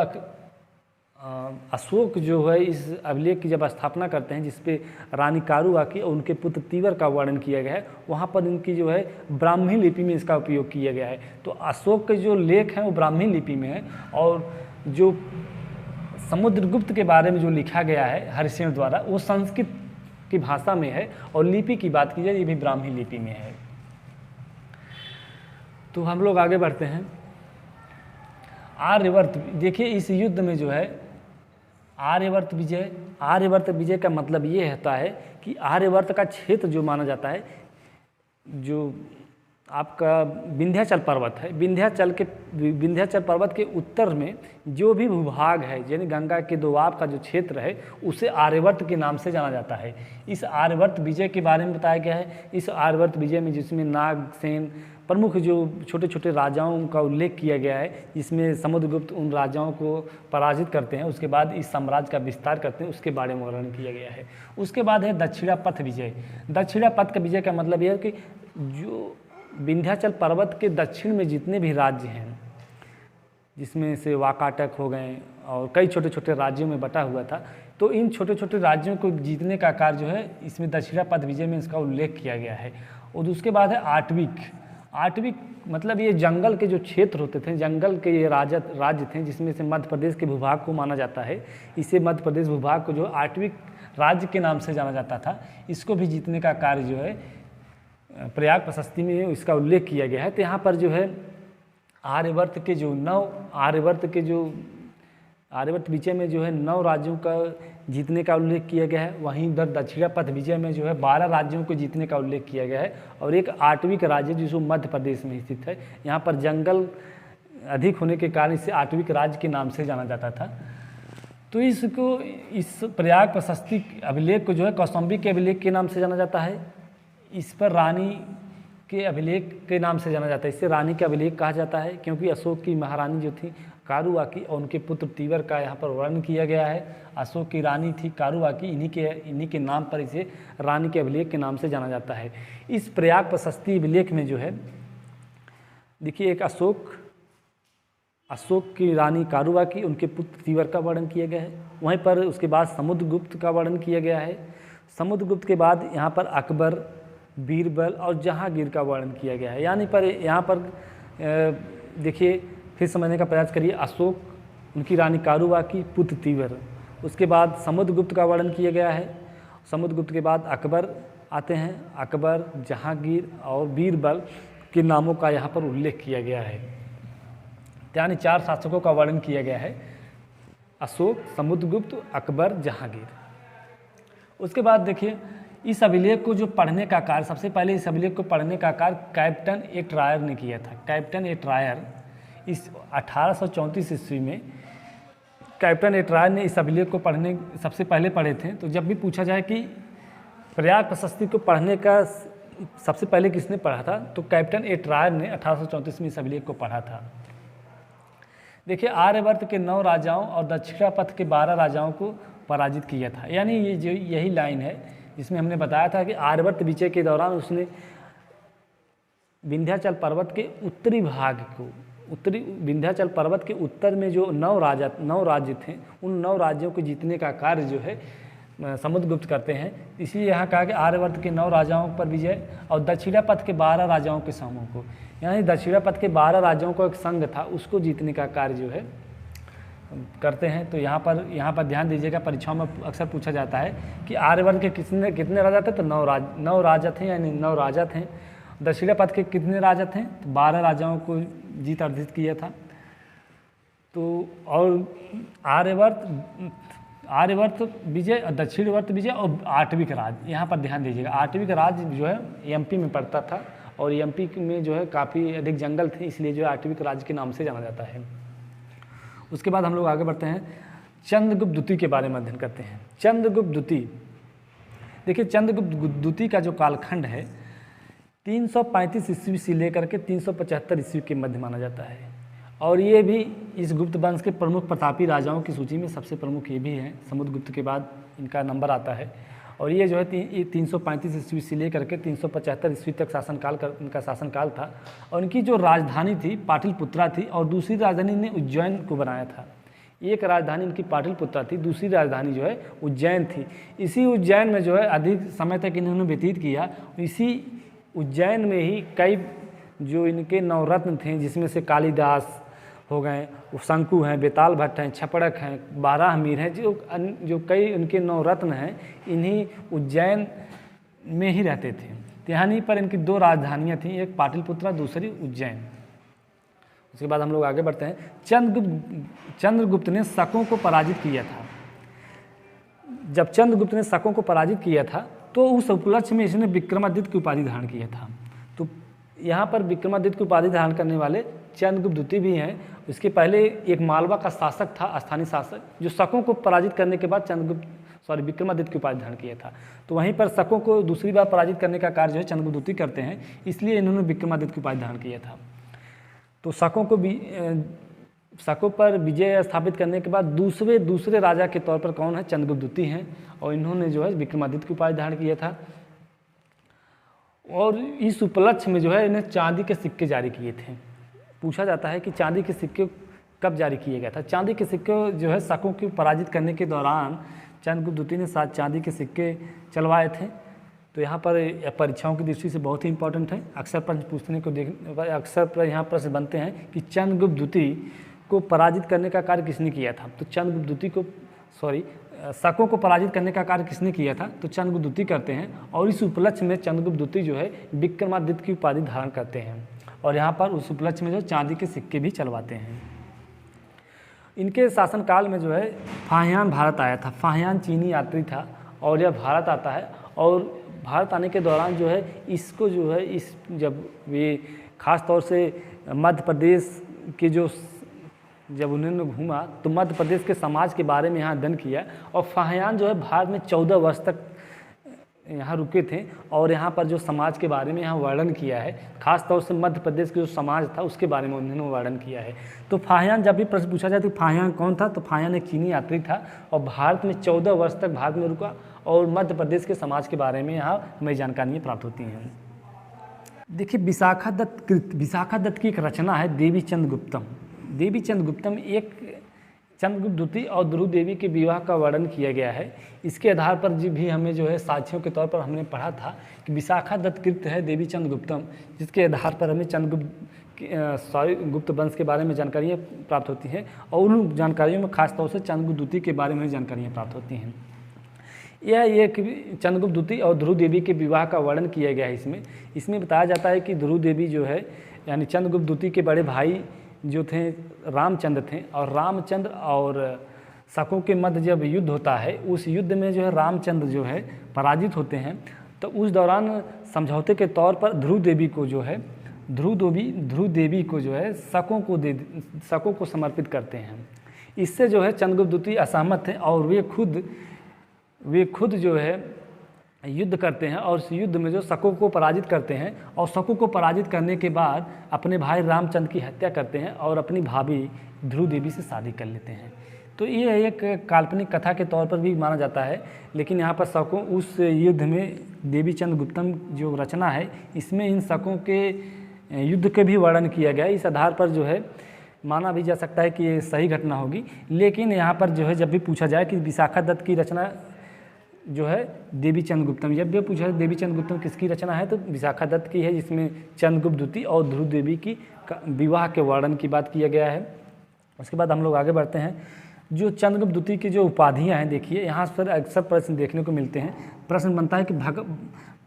अशोक जो है इस अभिलेख की जब स्थापना करते हैं, जिसपे रानी कारुबाकी और उनके पुत्र तीवर का वर्णन किया गया है, वहाँ पर इनकी जो है ब्राह्मी लिपि में इसका उपयोग किया गया है। तो अशोक के जो लेख हैं वो ब्राह्मी लिपि में है, और जो समुद्रगुप्त के बारे में जो लिखा गया है हरिश्चंद्र द्वारा वो संस्कृत की भाषा में है, और लिपि की बात की जाए ये भी ब्राह्मी लिपि में है। तो हम लोग आगे बढ़ते हैं। आर्यवर्त, देखिए इस युद्ध में जो है आर्यवर्त विजय का मतलब ये होता है कि आर्यवर्त का क्षेत्र जो माना जाता है, जो आपका विंध्याचल पर्वत है, विंध्याचल पर्वत के उत्तर में जो भी भूभाग है, यानी गंगा के दोआब का जो क्षेत्र है, उसे आर्यवर्त के नाम से जाना जाता है। इस आर्यवर्त विजय के बारे में बताया गया है। इस आर्यवर्त विजय में जिसमें नागसेन प्रमुख जो छोटे छोटे राजाओं का उल्लेख किया गया है, जिसमें समुद्रगुप्त उन राजाओं को पराजित करते हैं, उसके बाद इस साम्राज्य का विस्तार करते हैं, उसके बारे में वर्णन किया गया है। उसके बाद है दक्षिणापथ विजय। दक्षिणापथ का विजय का मतलब यह है कि जो विंध्याचल पर्वत के दक्षिण में जितने भी राज्य हैं, जिसमें से वाकाटक हो गए और कई छोटे छोटे राज्यों में बटा हुआ था, तो इन छोटे छोटे राज्यों को जीतने का कार्य जो है इसमें दक्षिणापथ विजय में इसका उल्लेख किया गया है। और उसके बाद है आटविक मतलब ये जंगल के जो क्षेत्र होते थे, जंगल के ये राज्य थे, जिसमें से मध्य प्रदेश के भूभाग को माना जाता है। इसे मध्य प्रदेश भूभाग को जो आटविक राज्य के नाम से जाना जाता था, इसको भी जीतने का कार्य जो है प्रयाग प्रशस्ति में इसका उल्लेख किया गया है। तो यहाँ पर जो है आर्यवर्त विजय में जो है 9 राज्यों का जीतने का उल्लेख किया गया है। वहीं इधर दक्षिणापथ विजय में जो है 12 राज्यों को जीतने का उल्लेख किया गया है, और एक आटविक राज्य जिसको मध्य प्रदेश में स्थित है। यहाँ पर जंगल अधिक होने के कारण इसे आटविक राज्य के नाम से जाना जाता था। तो इस प्रयाग प्रशस्ति अभिलेख को जो है कौशाम्बी के अभिलेख के नाम से जाना जाता है। इस पर रानी के अभिलेख के नाम से जाना जाता है। इससे रानी के अभिलेख कहा जाता है, क्योंकि अशोक की महारानी जो थी कारुबाकी और उनके पुत्र तीवर का यहाँ पर वर्णन किया गया है। अशोक की रानी थी कारुबाकी, इन्हीं के नाम पर इसे रानी के अभिलेख के नाम से जाना जाता है। इस प्रयाग प्रशस्ति अभिलेख में जो है देखिए एक अशोक की रानी कारुबाकी, उनके पुत्र तीवर का वर्णन किया गया है। वहीं पर उसके बाद समुद्रगुप्त का वर्णन किया गया है। समुद्रगुप्त के बाद यहाँ पर अकबर, बीरबल और जहांगीर का वर्णन किया गया है। यानी पर यहाँ पर देखिए फिर समझने का प्रयास करिए। अशोक, उनकी रानी कारुबाकी, पुत्र तीवर, उसके बाद समुद्रगुप्त का वर्णन किया गया है। समुद्रगुप्त के बाद अकबर आते हैं। अकबर, जहांगीर और बीरबल के नामों का यहाँ पर उल्लेख किया गया है। यानी 4 शासकों का वर्णन किया गया है, अशोक, समुद्रगुप्त, अकबर, जहांगीर। उसके बाद देखिए इस अभिलेख को जो पढ़ने का कार्य, सबसे पहले इस अभिलेख को पढ़ने का कार्य कैप्टन ए ट्रायर ने किया था। कैप्टन ए ट्रायर इस 1834 ईस्वी में कैप्टन ए ट्रायर ने इस अभिलेख को पढ़ने सबसे पहले पढ़े थे। तो जब भी पूछा जाए कि प्रयाग प्रशस्ति को पढ़ने का सबसे पहले किसने पढ़ा था, तो कैप्टन ए ट्रायर ने 1834 में इस अभिलेख को पढ़ा था। देखिए आर्यवर्त के 9 राजाओं और दक्षिणापथ के 12 राजाओं को पराजित किया था। यानी ये जो यही लाइन है जिसमें हमने बताया था कि आर्यवर्त विजय के दौरान उसने विंध्याचल पर्वत के उत्तरी भाग को, विंध्याचल पर्वत के उत्तर में जो 9 राज्य थे, उन 9 राज्यों को जीतने का कार्य जो है समुद्रगुप्त करते हैं। इसलिए यहाँ कहा कि आर्यवर्त के 9 राजाओं पर विजय और दक्षिणापथ के 12 राजाओं के समूह को, यानी दक्षिणापथ के 12 राजाओं को एक संघ था, उसको जीतने का कार्य जो है करते हैं। तो यहाँ पर ध्यान दीजिएगा, परीक्षाओं में अक्सर पूछा जाता है कि आर्यवर्त के कितने राजा थे, तो 9 राजा थे, यानी 9 राजा थे। दक्षिणापथ के कितने राजा थे, तो 12 राजाओं को जीत अर्जित किया था। तो और आर्यवर्त विजय, दक्षिणवर्त विजय और आटविक राज्य, यहाँ पर ध्यान दीजिएगा। आटविक राज्य जो है एमपी में पड़ता था, और एमपी में जो है काफ़ी अधिक जंगल थे, इसलिए जो है आटविक राज्य के नाम से जाना जाता है। उसके बाद हम लोग आगे बढ़ते हैं, चंद्रगुप्त द्वितीय के बारे में अध्ययन करते हैं। चंद्रगुप्त द्वितीय, देखिए चंद्रगुप्त द्वितीय का जो कालखंड है 335 ईस्वी से लेकर के 375 ईस्वी के मध्य माना जाता है। और ये भी इस गुप्त वंश के प्रमुख प्रतापी राजाओं की सूची में सबसे प्रमुख ये भी हैं। समुद्रगुप्त के बाद इनका नंबर आता है। और ये जो है 335 ईस्वी से लेकर के 375 ईस्वी तक इनका शासनकाल था। और इनकी जो राजधानी थी पाटलिपुत्रा थी, और दूसरी राजधानी ने उज्जैन को बनाया था। एक राजधानी इनकी पाटलिपुत्रा थी, दूसरी राजधानी जो है उज्जैन थी। इसी उज्जैन में जो है अधिक समय तक इन्होंने व्यतीत किया। इसी उज्जैन में ही कई जो इनके नवरत्न थे, जिसमें से कालिदास हो गए, शंकु हैं, बेताल भट्ट हैं, छपड़क हैं, बाराहमीर हैं, जो कई उनके नवरत्न हैं, इन्हीं उज्जैन में ही रहते थे। यहाँ पर इनकी 2 राजधानियाँ थीं, एक पाटलिपुत्रा, दूसरी उज्जैन। उसके बाद हम लोग आगे बढ़ते हैं। चंद्रगुप्त ने शकों को पराजित किया था। जब चंद्रगुप्त ने शकों को पराजित किया था तो उस उपलक्ष्य में इसने विक्रमादित्य की उपाधि धारण किया था। तो यहाँ पर विक्रमादित्य की उपाधि धारण करने वाले चंद्रगुप्त द्वितीय भी हैं। इसके पहले एक मालवा का शासक था, स्थानीय शासक, जो शकों को पराजित करने के बाद विक्रमादित्य की उपाधि धारण किया था। तो वहीं पर शकों को दूसरी बार पराजित करने का कार्य जो है चंद्रगुप्त द्वितीय करते हैं, इसलिए इन्होंने विक्रमादित्य की उपाधि धारण किया था। तो शकों पर विजय स्थापित करने के बाद दूसरे राजा के तौर पर कौन है? चंद्रगुप्त द्वितीय हैं। और इन्होंने जो है विक्रमादित्य की उपाधि धारण किया था। और इस उपलक्ष्य में जो है इन्हें चांदी के सिक्के जारी किए थे। पूछा जाता है कि चांदी के सिक्के कब जारी किए गया था? चांदी के सिक्के जो है शकों को पराजित करने के दौरान चंद्रगुप्त द्वितीय ने 7 चांदी के सिक्के चलवाए थे। तो यहाँ पर परीक्षाओं की दृष्टि से बहुत ही इंपॉर्टेंट है। अक्सर यहाँ प्रश्न बनते हैं कि चंद्रगुप्त द्वितीय को पराजित करने का कार्य किसने किया था? तो चंद्रगुप्त द्वितीय शकों को पराजित करने का कार्य किसने किया था? तो चंद्रगुप्त द्वितीय करते हैं। और इस उपलक्ष्य में चंद्रगुप्त द्वितीय जो है विक्रमादित्य की उपाधि धारण करते हैं। और यहाँ पर उस उपलक्ष्य में जो चांदी के सिक्के भी चलवाते हैं। इनके शासनकाल में जो है फाहियान भारत आया था। फाहियान चीनी यात्री था और यह भारत आता है। और भारत आने के दौरान जो है इसको जो है जब वे खास तौर से मध्य प्रदेश के जब उन्होंने घूमा तो मध्य प्रदेश के समाज के बारे में यहाँ अध्ययन किया। और फाहियान जो है भारत में 14 वर्ष तक यहाँ रुके थे। और यहाँ पर जो समाज के बारे में यहाँ वर्णन किया है, खास तौर से मध्य प्रदेश के जो समाज था उसके बारे में उन्होंने वर्णन किया है। तो फाहियान, जब भी प्रश्न पूछा जाए तो फाहियान कौन था? तो फाहियान एक चीनी यात्री था और भारत में 14 वर्ष तक भारत में रुका। और मध्य प्रदेश के समाज के बारे में यहाँ हमें जानकारियाँ प्राप्त होती हैं। देखिए, विशाखा दत्त की एक रचना है देवी चंद्रगुप्तम। देवी चंद्रगुप्तम एक चंद्रगुप्त द्वितीय और ध्रुव देवी के विवाह का वर्णन किया गया है। इसके आधार पर भी हमें जो है साक्ष्यों के तौर पर हमने पढ़ा था कि विशाखा दत्त कृत है देवी चंद्रगुप्तम, जिसके आधार पर हमें गुप्त वंश के बारे में जानकारियाँ प्राप्त होती हैं। और उन जानकारियों में खास तौर से चंद्रगुप्त द्वितीय के बारे में जानकारियाँ प्राप्त होती हैं। यह एक चंद्रगुप्त द्वितीय और ध्रुव देवी के विवाह का वर्णन किया गया है। इसमें बताया जाता है कि ध्रुव देवी जो है यानी चंद्रगुप्त द्वितीय के बड़े भाई जो थे रामचंद्र थे। और रामचंद्र और शकों के मध्य जब युद्ध होता है, उस युद्ध में जो है रामचंद्र जो है पराजित होते हैं। तो उस दौरान समझौते के तौर पर ध्रुव देवी को जो है शकों को समर्पित करते हैं। इससे जो है चंद्रगुप्त द्वितीय असहमत थे और वे खुद जो है युद्ध करते हैं। और उस युद्ध में जो शकों को पराजित करते हैं और शकों को पराजित करने के बाद अपने भाई रामचंद्र की हत्या करते हैं और अपनी भाभी ध्रुव देवी से शादी कर लेते हैं। तो ये एक काल्पनिक कथा के तौर पर भी माना जाता है। लेकिन यहाँ पर शकों उस युद्ध में देवी चंद्रगुप्तम जो रचना है, इसमें इन शकों के युद्ध के भी वर्णन किया गया है। इस आधार पर जो है माना भी जा सकता है कि ये सही घटना होगी। लेकिन यहाँ पर जो है जब भी पूछा जाए कि विशाखा दत्त की रचना जो है देवी चंद्रगुप्तम, जब भी पूछा है देवी चंद्रगुप्तम किसकी रचना है, तो विशाखा दत्त की है, जिसमें चंद्रगुप्त द्वितीय और ध्रुव देवी की विवाह के वर्णन की बात किया गया है। उसके बाद हम लोग आगे बढ़ते हैं। जो चंद्रगुप्त द्वितीय की जो उपाधियाँ हैं, देखिए यहाँ पर अक्सर प्रश्न देखने को मिलते हैं। प्रश्न बनता है कि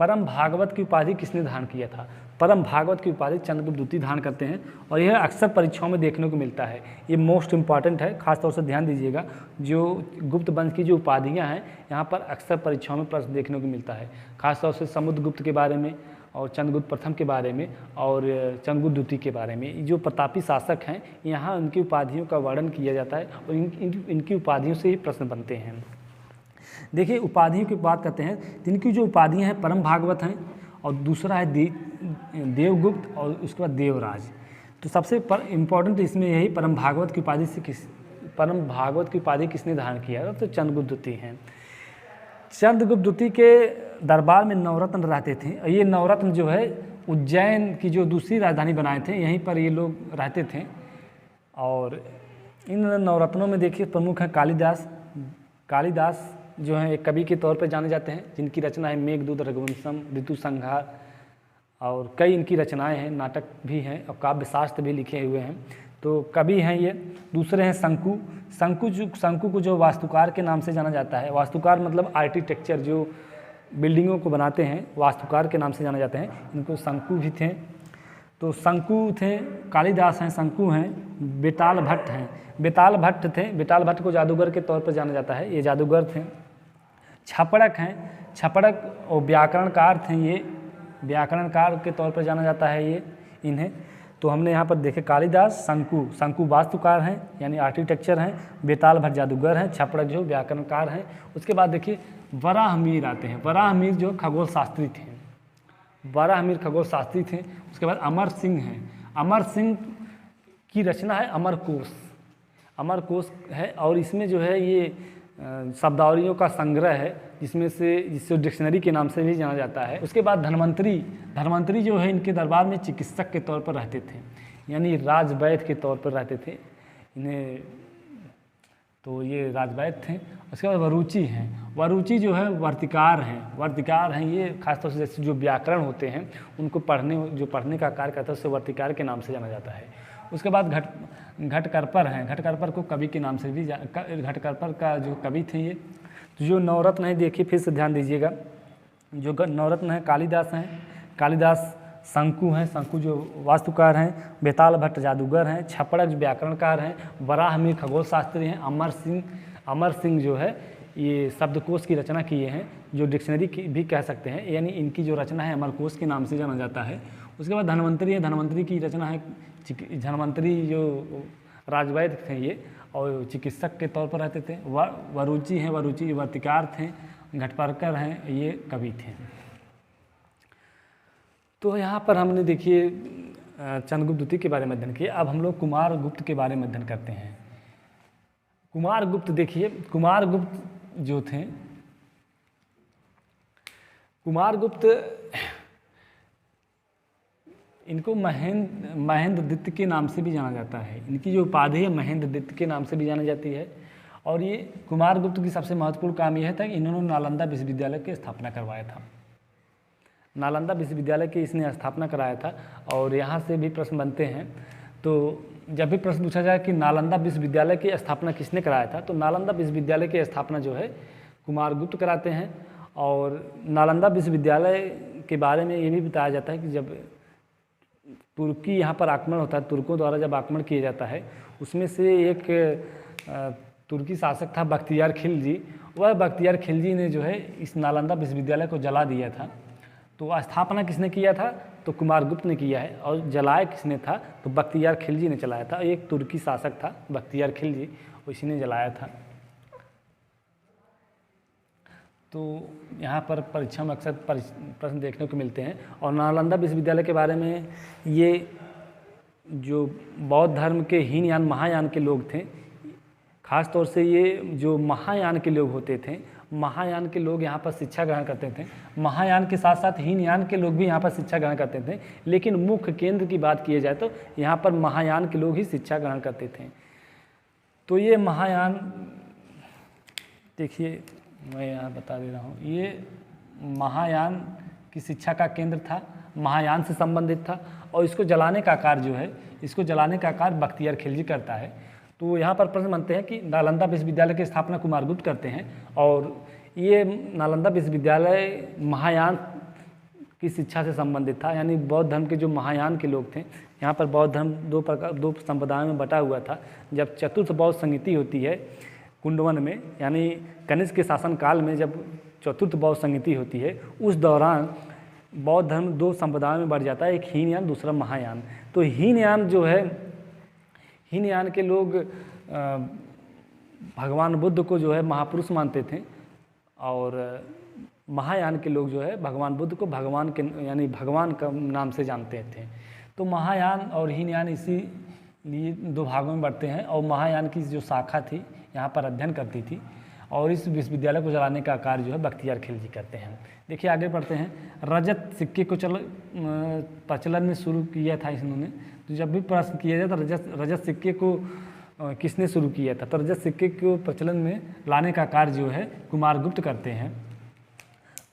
परम भागवत की उपाधि किसने धारण किया था? परम भागवत की उपाधि चंद्रगुप्त द्वितीय धारण करते हैं। और यह अक्सर परीक्षाओं में देखने को मिलता है। ये मोस्ट इंपॉर्टेंट है, खासतौर से ध्यान दीजिएगा। जो गुप्त वंश की जो उपाधियाँ हैं, यहाँ पर अक्सर परीक्षाओं में प्रश्न देखने को मिलता है। खासतौर से समुद्रगुप्त के बारे में और चंद्रगुप्त प्रथम के बारे में और चंद्रगुप्त द्वितीय के बारे में। जो प्रतापी शासक हैं, यहाँ उनकी उपाधियों का वर्णन किया जाता है और इनकी उपाधियों से ही प्रश्न बनते हैं। देखिए, उपाधियों की बात करते हैं। इनकी जो उपाधियाँ हैं परम भागवत हैं और दूसरा है देवगुप्त और उसके बाद देवराज। तो सबसे इम्पोर्टेंट इसमें यही परम भागवत की उपाधि किसने धारण किया, तो चंद्रगुप्त द्वितीय हैं। चंद्रगुप्त द्वितीय के दरबार में नवरत्न रहते थे। ये नवरत्न जो है उज्जैन की जो दूसरी राजधानी बनाए थे, यहीं पर ये लोग रहते थे। और इन नवरत्नों में देखिए प्रमुख हैं कालिदास। कालिदास जो हैं एक कवि के तौर पर जाने जाते हैं, जिनकी रचना है मेघदूत, रघुवंशम, ऋतु संहार और कई इनकी रचनाएं हैं, नाटक भी हैं और काव्य शास्त्र भी लिखे हुए हैं। तो कवि हैं ये। दूसरे हैं शंकु। शंकु को जो वास्तुकार के नाम से जाना जाता है। वास्तुकार मतलब आर्किटेक्चर, जो बिल्डिंगों को बनाते हैं, वास्तुकार के नाम से जाने जाते हैं। इनको शंकु भी थे। तो शंकु थे, कालिदास हैं, शंकु हैं। बेताल भट्ट हैं। बेताल भट्ट थे। बेताल भट्ट को जादूगर के तौर पर जाना जाता है, ये जादूगर थे। छपड़क हैं। छपड़क और व्याकरणकार थे, ये व्याकरणकार के तौर पर जाना जाता है ये इन्हें। तो हमने यहाँ पर देखे कालिदास, शंकु वास्तुकार हैं यानी आर्किटेक्चर हैं, बेताल भट्ट जादूगर हैं, छपड़क जो व्याकरणकार हैं। उसके बाद देखिए वराहमिहिर आते हैं। वराहमिहिर जो खगोल शास्त्री थे, वराहमिहिर खगोल शास्त्री थे। उसके बाद अमर सिंह हैं। अमर सिंह की रचना है अमरकोश। अमरकोश है और इसमें जो है ये शब्दावलियों का संग्रह है, जिसे डिक्शनरी के नाम से भी जाना जाता है। उसके बाद धन्वंतरी जो है इनके दरबार में चिकित्सक के तौर पर रहते थे, यानी राजवैद्य के तौर पर रहते थे इन्हें, तो ये राजवैद्य थे। उसके बाद वरुचि हैं। वरुचि जो है वर्तिकार हैं। ये खासतौर से जैसे जो व्याकरण होते हैं उनको पढ़ने का कार्य करता है, उससे वर्तिकार के नाम से जाना जाता है। उसके बाद घटकरपर हैं। घटकरपर को कवि के नाम से भी घटकरपर का जो कवि थे ये। तो जो नवरत्न है देखिए फिर से ध्यान दीजिएगा, जो नवरत्न है कालिदास हैं। कालिदास शंकु हैं, शंकु जो वास्तुकार हैं। बेताल भट्ट जादूगर हैं। छपड़क व्याकरणकार हैं। वराहमिहिर खगोल शास्त्री हैं। अमर सिंह जो है ये शब्दकोश की रचना किए हैं, जो डिक्शनरी की भी कह सकते हैं, यानी इनकी जो रचना है अमरकोश के नाम से जाना जाता है। उसके बाद धन्वंतरी है। धन्वंतरी की रचना है, धन्वंतरी जो राजवैद्य थे ये और चिकित्सक के तौर पर रहते थे। वरुचि हैं, वरुचि वर्तिकार थे। घटकरपर हैं, ये कवि थे। तो यहाँ पर हमने देखिए चंद्रगुप्त द्वितीय के बारे में अध्ययन किया। अब हम लोग कुमारगुप्त के बारे में अध्ययन करते हैं। कुमारगुप्त देखिए, कुमारगुप्त जो थे, कुमारगुप्त इनको महेंद्रदित्य के नाम से भी जाना जाता है। इनकी जो उपाधि है महेंद्रदित्य के नाम से भी जानी जाती है। और ये कुमारगुप्त की सबसे महत्वपूर्ण काम यह था कि इन्होंने नालंदा विश्वविद्यालय की स्थापना करवाया था। नालंदा विश्वविद्यालय की इसने स्थापना कराया था और यहाँ से भी प्रश्न बनते हैं। तो जब भी प्रश्न पूछा जाए कि नालंदा विश्वविद्यालय की स्थापना किसने कराया था, तो नालंदा विश्वविद्यालय की स्थापना जो है कुमारगुप्त कराते हैं। और नालंदा विश्वविद्यालय के बारे में ये भी बताया जाता है कि जब तुर्की यहाँ पर आक्रमण होता है, तुर्कों द्वारा जब आक्रमण किया जाता है, उसमें से एक तुर्की शासक था बख्तियार खिलजी। वह बख्तियार खिलजी ने जो है इस नालंदा विश्वविद्यालय को जला दिया था। तो स्थापना किसने किया था, तो कुमारगुप्त ने किया है। और जलाया किसने था, तो बख्तियार खिलजी ने चलाया था। एक तुर्की शासक था बख्तियार खिलजी, उसी ने जलाया था। तो यहाँ पर परीक्षा में अक्सर प्रश्न देखने को मिलते हैं। और नालंदा विश्वविद्यालय के बारे में ये जो बौद्ध धर्म के हीनयान महायान के लोग थे, खास तौर से ये जो महायान के लोग होते थे, महायान के लोग यहाँ पर शिक्षा ग्रहण करते थे। महायान के साथ साथ हीनयान के लोग भी यहाँ पर शिक्षा ग्रहण करते थे, लेकिन मुख्य केंद्र की बात की जाए तो यहाँ पर महायान के लोग ही शिक्षा ग्रहण करते थे। तो ये महायान देखिए, मैं यहाँ बता दे रहा हूँ, ये महायान की शिक्षा का केंद्र था, महायान से संबंधित था। और इसको जलाने का कार्य जो है, इसको जलाने का कार्य बख्तियार खिलजी करता है। तो यहाँ पर प्रश्न बनते हैं कि नालंदा विश्वविद्यालय की स्थापना कुमारगुप्त करते हैं और ये नालंदा विश्वविद्यालय महायान की शिक्षा से संबंधित था, यानी बौद्ध धर्म के जो महायान के लोग थे। यहाँ पर बौद्ध धर्म दो संप्रदायों में बटा हुआ था। जब चतुर्थ बौद्ध संहिता होती है कुंडवन में, यानी कनिष्क के शासनकाल में जब चतुर्थ बौद्ध संहिता होती है, उस दौरान बौद्ध धर्म दो संप्रदायों में बढ़ जाता है, एक हीनयान दूसरा महायान। तो हीनयान जो है, हीनयान के लोग भगवान बुद्ध को जो है महापुरुष मानते थे और महायान के लोग जो है भगवान बुद्ध को भगवान के यानी भगवान का नाम से जानते थे। तो महायान और हीनयान इसी लिए दो भागों में बढ़ते हैं, और महायान की जो शाखा थी यहाँ पर अध्ययन करती थी, और इस विश्वविद्यालय को चलाने का कार्य जो है बख्तियार खिलजी करते हैं। देखिए आगे बढ़ते हैं। रजत सिक्के को प्रचलन में शुरू किया था इन्होंने। तो जब भी प्रश्न किया जाए तो रजत सिक्के को किसने शुरू किया था, तो रजत सिक्के को प्रचलन में लाने का कार्य जो है कुमारगुप्त करते हैं।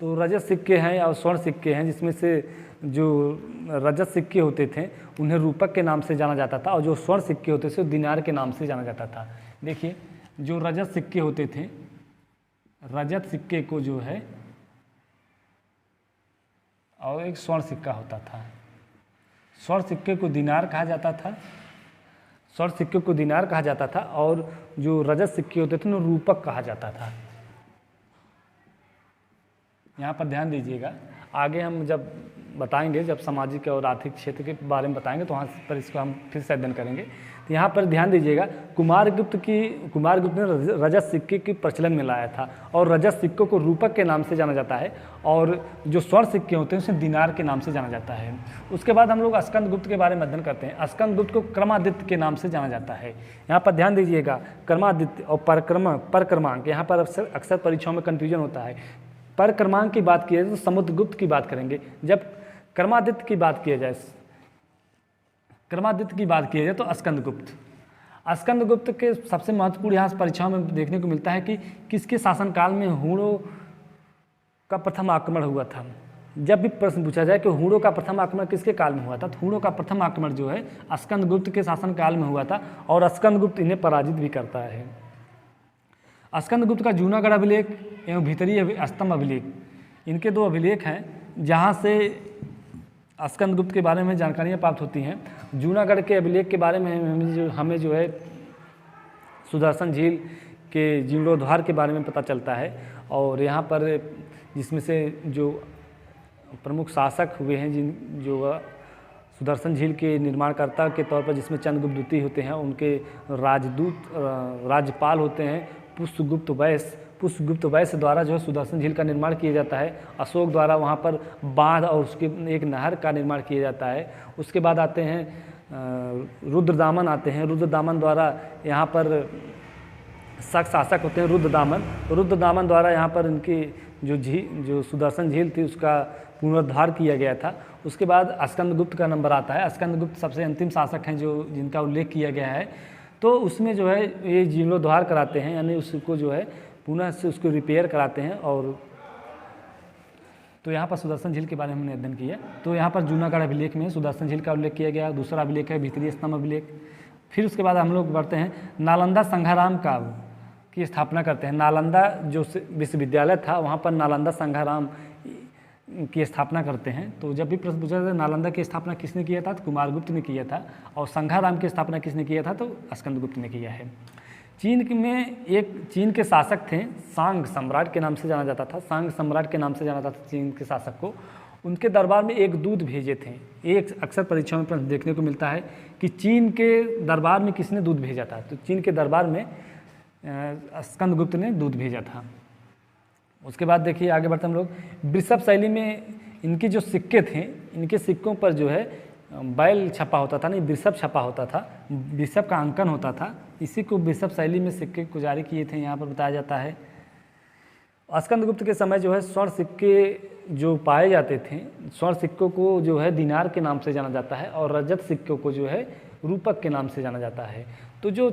तो रजत सिक्के हैं और स्वर्ण सिक्के हैं, जिसमें से जो रजत सिक्के होते थे उन्हें रूपक के नाम से जाना जाता था, और जो स्वर्ण सिक्के होते थे दिनार के नाम से जाना जाता था। देखिए जो रजत सिक्के होते थे, रजत सिक्के को जो है और एक स्वर्ण सिक्का होता था। स्वर्ण सिक्के को दिनार कहा जाता था, स्वर्ण सिक्के को दिनार कहा जाता था, और जो रजत सिक्के होते थे उन्हें रूपक कहा जाता था। यहाँ पर ध्यान दीजिएगा, आगे हम जब बताएंगे, जब सामाजिक और आर्थिक क्षेत्र के बारे में बताएंगे तो वहाँ पर इसको हम फिर से अध्ययन करेंगे। तो यहाँ पर ध्यान दीजिएगा, कुमारगुप्त ने रजत सिक्के की प्रचलन में लाया था, और रजत सिक्कों को रूपक के नाम से जाना जाता है, और जो स्वर्ण सिक्के होते हैं उसे दिनार के नाम से जाना जाता है। उसके बाद हम लोग स्कंदगुप्त के बारे में अध्ययन करते हैं। स्कंदगुप्त को क्रमादित्य के नाम से जाना जाता है। यहाँ पर ध्यान दीजिएगा, क्रमादित्य और परक्रमांक, यहाँ पर अक्सर परीक्षाओं में कन्फ्यूजन होता है। परक्रमांक की बात की जाए तो समुद्रगुप्त की बात करेंगे, जब क्रमादित्य की बात की जाए तो स्कंदगुप्त के सबसे महत्वपूर्ण यहाँ परीक्षाओं में देखने को मिलता है कि किसके शासनकाल में हूणों का प्रथम आक्रमण हुआ था। जब भी प्रश्न पूछा जाए कि हूणों का प्रथम आक्रमण किसके काल में हुआ था, तो हूणों का प्रथम आक्रमण जो है स्कंदगुप्त के शासनकाल में हुआ था, और स्कंदगुप्त इन्हें पराजित भी करता है। स्कंदगुप्त का जूनागढ़ अभिलेख एवं भीतरी स्तंभ अभिलेख, इनके दो अभिलेख हैं जहाँ से स्कंदगुप्त के बारे में जानकारियाँ प्राप्त होती हैं। जूनागढ़ के अभिलेख के बारे में हमें जो है सुदर्शन झील के जीर्णोद्धार के बारे में पता चलता है, और यहाँ पर जिसमें से जो प्रमुख शासक हुए हैं जो सुदर्शन झील के निर्माणकर्ता के तौर पर जिसमें चंद्रगुप्त द्वितीय होते हैं, उनके राज्यपाल होते हैं पुष्पगुप्त वैश्य द्वारा जो है सुदर्शन झील का निर्माण किया जाता है। अशोक द्वारा वहाँ पर बांध और उसके एक नहर का निर्माण किया जाता है। उसके बाद आते हैं रुद्रदामन आते हैं। रुद्रदामन द्वारा यहाँ पर शासक होते हैं रुद्रदामन द्वारा यहाँ पर इनकी जो सुदर्शन झील थी उसका पुनरुद्धार किया गया था। उसके बाद स्कंदगुप्त का नंबर आता है। स्कंदगुप्त सबसे अंतिम शासक हैं जिनका उल्लेख किया गया है। तो उसमें जो है ये जीर्णोद्धार कराते हैं, यानी उसको जो है पुनः से उसको रिपेयर कराते हैं। और तो यहाँ पर सुदर्शन झील के बारे में हमने अध्ययन किया। तो यहाँ पर जूनागढ़ अभिलेख में सुदर्शन झील का उल्लेख किया गया। दूसरा अभिलेख है भीतरी स्तंभ अभिलेख। फिर उसके बाद हम लोग बढ़ते हैं नालंदा संघाराम की स्थापना करते हैं। नालंदा जो विश्वविद्यालय था वहाँ पर नालंदा संघाराम की स्थापना करते हैं। तो जब भी प्रश्न पूछा जाता है नालंदा की स्थापना किसने किया था, तो कुमारगुप्त ने किया था, और संघाराम की स्थापना किसने किया था, तो स्कंदगुप्त ने किया है। चीन के शासक थे, सांग सम्राट के नाम से जाना जाता था। सांग सम्राट के नाम से जाना जाता था चीन के शासक को। उनके दरबार में एक दूत भेजे थे। एक अक्सर परीक्षाओं में प्रश्न देखने को मिलता है कि चीन के दरबार में किसने दूत भेजा था, तो चीन के दरबार में स्कंदगुप्त ने दूत भेजा था। उसके बाद देखिए आगे बढ़ते हम लोग। वृषभ शैली में इनके जो सिक्के थे, इनके सिक्कों पर जो है बैल छपा होता था, नहीं वृषभ छपा होता था, वृषभ का अंकन होता था। इसी को वृषभ शैली में सिक्के को जारी किए थे, यहाँ पर बताया जाता है। स्कंदगुप्त के समय जो है स्वर्ण सिक्के जो पाए जाते थे, स्वर्ण सिक्कों को जो है दिनार के नाम से जाना जाता है, और रजत सिक्कों को जो है रूपक के नाम से जाना जाता है। तो जो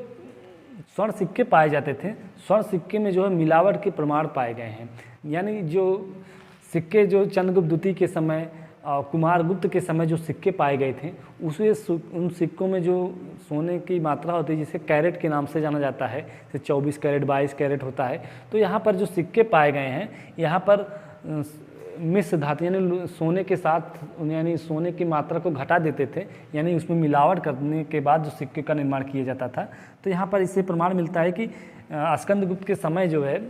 स्वर्ण सिक्के पाए जाते थे, स्वर्ण सिक्के में जो है मिलावट के प्रमाण पाए गए हैं। यानी जो सिक्के जो चंद्रगुप्त द्वितीय के समय और कुमारगुप्त के समय जो सिक्के पाए गए थे, उन सिक्कों में जो सोने की मात्रा होती है जिसे कैरेट के नाम से जाना जाता है, जैसे 24 कैरेट 22 कैरेट होता है। तो यहाँ पर जो सिक्के पाए गए हैं, यहाँ पर मिश्र धातु यानी सोने के साथ यानी सोने की मात्रा को घटा देते थे, यानी उसमें मिलावट करने के बाद जो सिक्के का निर्माण किया जाता था। तो यहाँ पर इससे प्रमाण मिलता है कि स्कंदगुप्त के समय जो है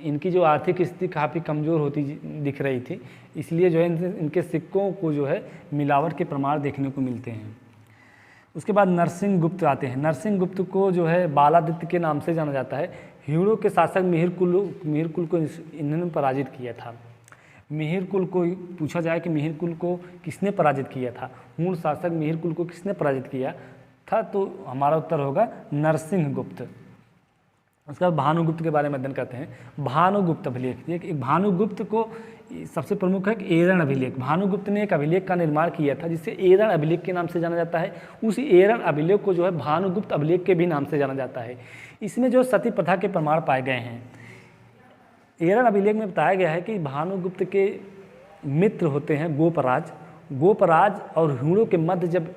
इनकी जो आर्थिक स्थिति काफ़ी कमज़ोर होती दिख रही थी, इसलिए जो है इनके सिक्कों को जो है मिलावट के प्रमाण देखने को मिलते हैं। उसके बाद नरसिंह आते हैं। नरसिंह को जो है बालादित्य के नाम से जाना जाता है। ह्यूणों के शासक मिहिरकुल को इन्होंने पराजित किया था। मिहिरकुल को पूछा जाए कि मिहिरकुल को किसने पराजित किया था, हूण शासक मिहिरकुल को किसने पराजित किया था, तो हमारा उत्तर होगा नरसिंहगुप्त। उसके बाद भानुगुप्त के बारे में अध्ययन करते हैं। भानुगुप्त अभिलेख, एक भानुगुप्त को सबसे प्रमुख है एरण अभिलेख। भानुगुप्त ने एक अभिलेख का निर्माण किया था जिसे एरण अभिलेख के नाम से जाना जाता है। उस एरण अभिलेख को जो है भानुगुप्त अभिलेख के भी नाम से जाना जाता है। इसमें जो सती प्रथा के प्रमाण पाए गए हैं। एरण अभिलेख में बताया गया है कि भानुगुप्त के मित्र होते हैं गोपराज और ह्यूणों के मध्य जब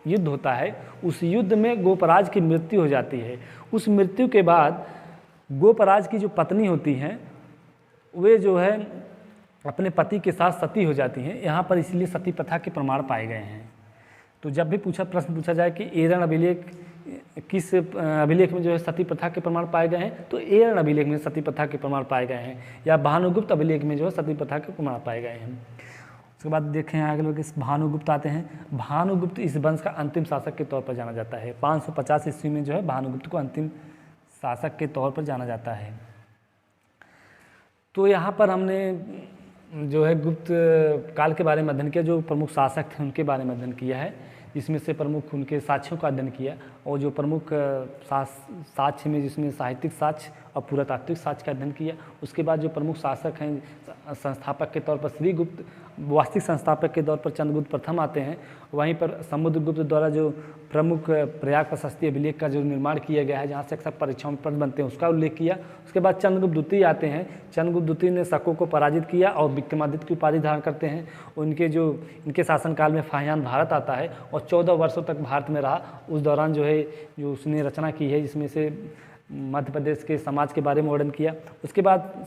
युद्ध होता है, उस युद्ध में गोपराज की मृत्यु हो जाती है। उस मृत्यु के बाद गोपराज की जो पत्नी होती हैं वे जो है अपने पति के साथ सती हो जाती हैं। यहाँ पर इसलिए सती प्रथा के प्रमाण पाए गए हैं। तो जब भी प्रश्न पूछा जाए कि एरण अभिलेख किस अभिलेख में जो है सती प्रथा के प्रमाण पाए गए हैं, तो एरण अभिलेख में सती प्रथा के प्रमाण पाए गए हैं, या भानुगुप्त अभिलेख में जो है सती प्रथा के प्रमाण पाए गए हैं। उसके बाद देखें आगे लोग भानुगुप्त आते हैं। भानुगुप्त इस वंश का अंतिम शासक के तौर पर जाना जाता है। 550 ईस्वी में जो है भानुगुप्त को अंतिम शासक के तौर पर जाना जाता है। तो यहाँ पर हमने जो है गुप्त काल के बारे में अध्ययन किया, जो प्रमुख शासक थे उनके बारे में अध्ययन किया है, जिसमें से प्रमुख उनके साक्ष्यों का अध्ययन किया, और जो प्रमुख साक्ष्य में जिसमें साहित्यिक साक्ष्य और पुरातात्विक साक्ष्य का अध्ययन किया। उसके बाद जो प्रमुख शासक हैं, संस्थापक के तौर पर श्रीगुप्त, वास्तविक संस्थापक के तौर पर चंद्रगुप्त प्रथम आते हैं। वहीं पर समुद्रगुप्त द्वारा जो प्रमुख प्रयाग प्रशस्ति अभिलेख का जो निर्माण किया गया है, जहाँ से अक्सर परीक्षाओं में प्रश्न बनते हैं, उसका उल्लेख किया। उसके बाद चंद्रगुप्त द्वितीय आते हैं। चंद्रगुप्त द्वितीय ने शकों को पराजित किया और विक्रमादित्य की उपाधि धारण करते हैं। इनके शासनकाल में फाहियान भारत आता है और 14 वर्षों तक भारत में रहा। उस दौरान जो है जो उसने रचना की है, जिसमें से मध्य प्रदेश के समाज के बारे में वर्णन किया। उसके बाद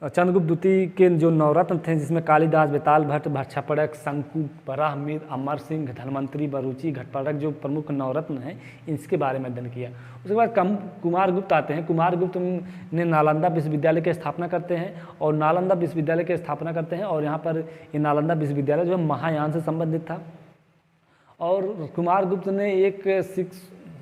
चंद्रगुप्त द्वितीय के जो नवरत्न थे, जिसमें कालिदास, बेताल भट्ट, भट्टपड़क, शंकु, बराहमिहिर, अमर सिंह, धन्वंतरी, बरूची, घटपड़क, जो प्रमुख नवरत्न हैं, इसके बारे में अध्ययन किया। उसके बाद कुमारगुप्त आते हैं। कुमारगुप्त ने नालंदा विश्वविद्यालय की स्थापना करते हैं और यहाँ पर ये नालंदा विश्वविद्यालय जो है महायान से संबंधित था। और कुमारगुप्त ने एक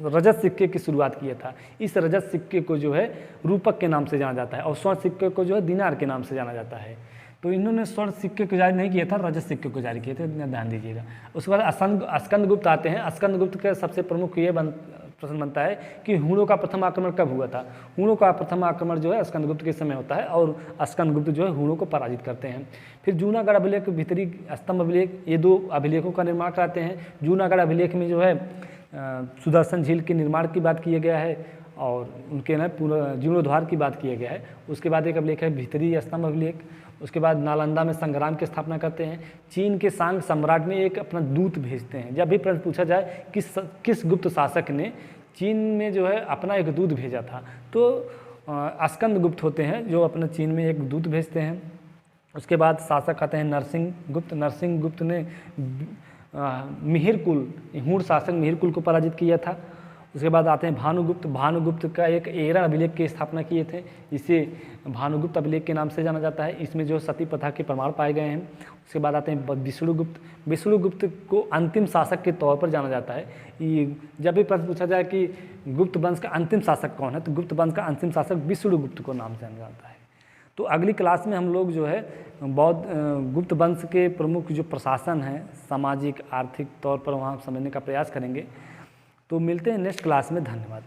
रजत सिक्के की शुरुआत किया था। इस रजत सिक्के को जो है रूपक के नाम से जाना जाता है और स्वर्ण सिक्के को जो है दिनार के नाम से जाना जाता है। तो इन्होंने स्वर्ण सिक्के को जारी नहीं किया था, रजत सिक्के को जारी किए थे, ध्यान दीजिएगा। उसके बाद अस्कंदगुप्त आते हैं। अस्कंदगुप्त का सबसे प्रमुख ये प्रश्न बनता है कि ह्यूणों का प्रथम आक्रमण कब हुआ था। ह्यूणों का प्रथम आक्रमण जो है अस्कंदगुप्त के समय होता है और अस्कंदगुप्त जो है ह्यूणों को पराजित करते हैं। फिर जूनागढ़ अभिलेख, भीतरी स्तंभ अभिलेख, ये 2 अभिलेखों का निर्माण कराते हैं। जूनागढ़ अभिलेख में जो है सुदर्शन झील के निर्माण की बात किया गया है और उनके ना पूरा जीर्णोद्धार की बात किया गया है। उसके बाद एक अभिलेख है भीतरी स्तंभ अभिलेख। उसके बाद नालंदा में संग्राम की स्थापना करते हैं। चीन के सांग सम्राट में एक अपना दूत भेजते हैं। जब भी प्रश्न पूछा जाए किस गुप्त शासक ने चीन में जो है अपना एक दूत भेजा था, तो अस्कंदगुप्त होते हैं जो अपना चीन में एक दूत भेजते हैं। उसके बाद शासक आते हैं नरसिंहगुप्त। नरसिंहगुप्त ने मिहिरकुल, हूण शासक मिहिरकुल को पराजित किया था। उसके बाद आते हैं भानुगुप्त। भानुगुप्त का एक एरण अभिलेख की स्थापना किए थे, इसे भानुगुप्त अभिलेख के नाम से जाना जाता है। इसमें जो सती प्रथा के प्रमाण पाए गए हैं। उसके बाद आते हैं विष्णुगुप्त। विष्णुगुप्त को अंतिम शासक के तौर पर जाना जाता है। जब भी प्रश्न पूछा जाए कि गुप्त वंश का अंतिम शासक कौन है, तो गुप्त वंश का अंतिम शासक विष्णुगुप्त को नाम से जाना जाता है। तो अगली क्लास में हम लोग जो है गुप्त वंश के प्रमुख जो प्रशासन है, सामाजिक आर्थिक तौर पर वहाँ समझने का प्रयास करेंगे। तो मिलते हैं नेक्स्ट क्लास में। धन्यवाद।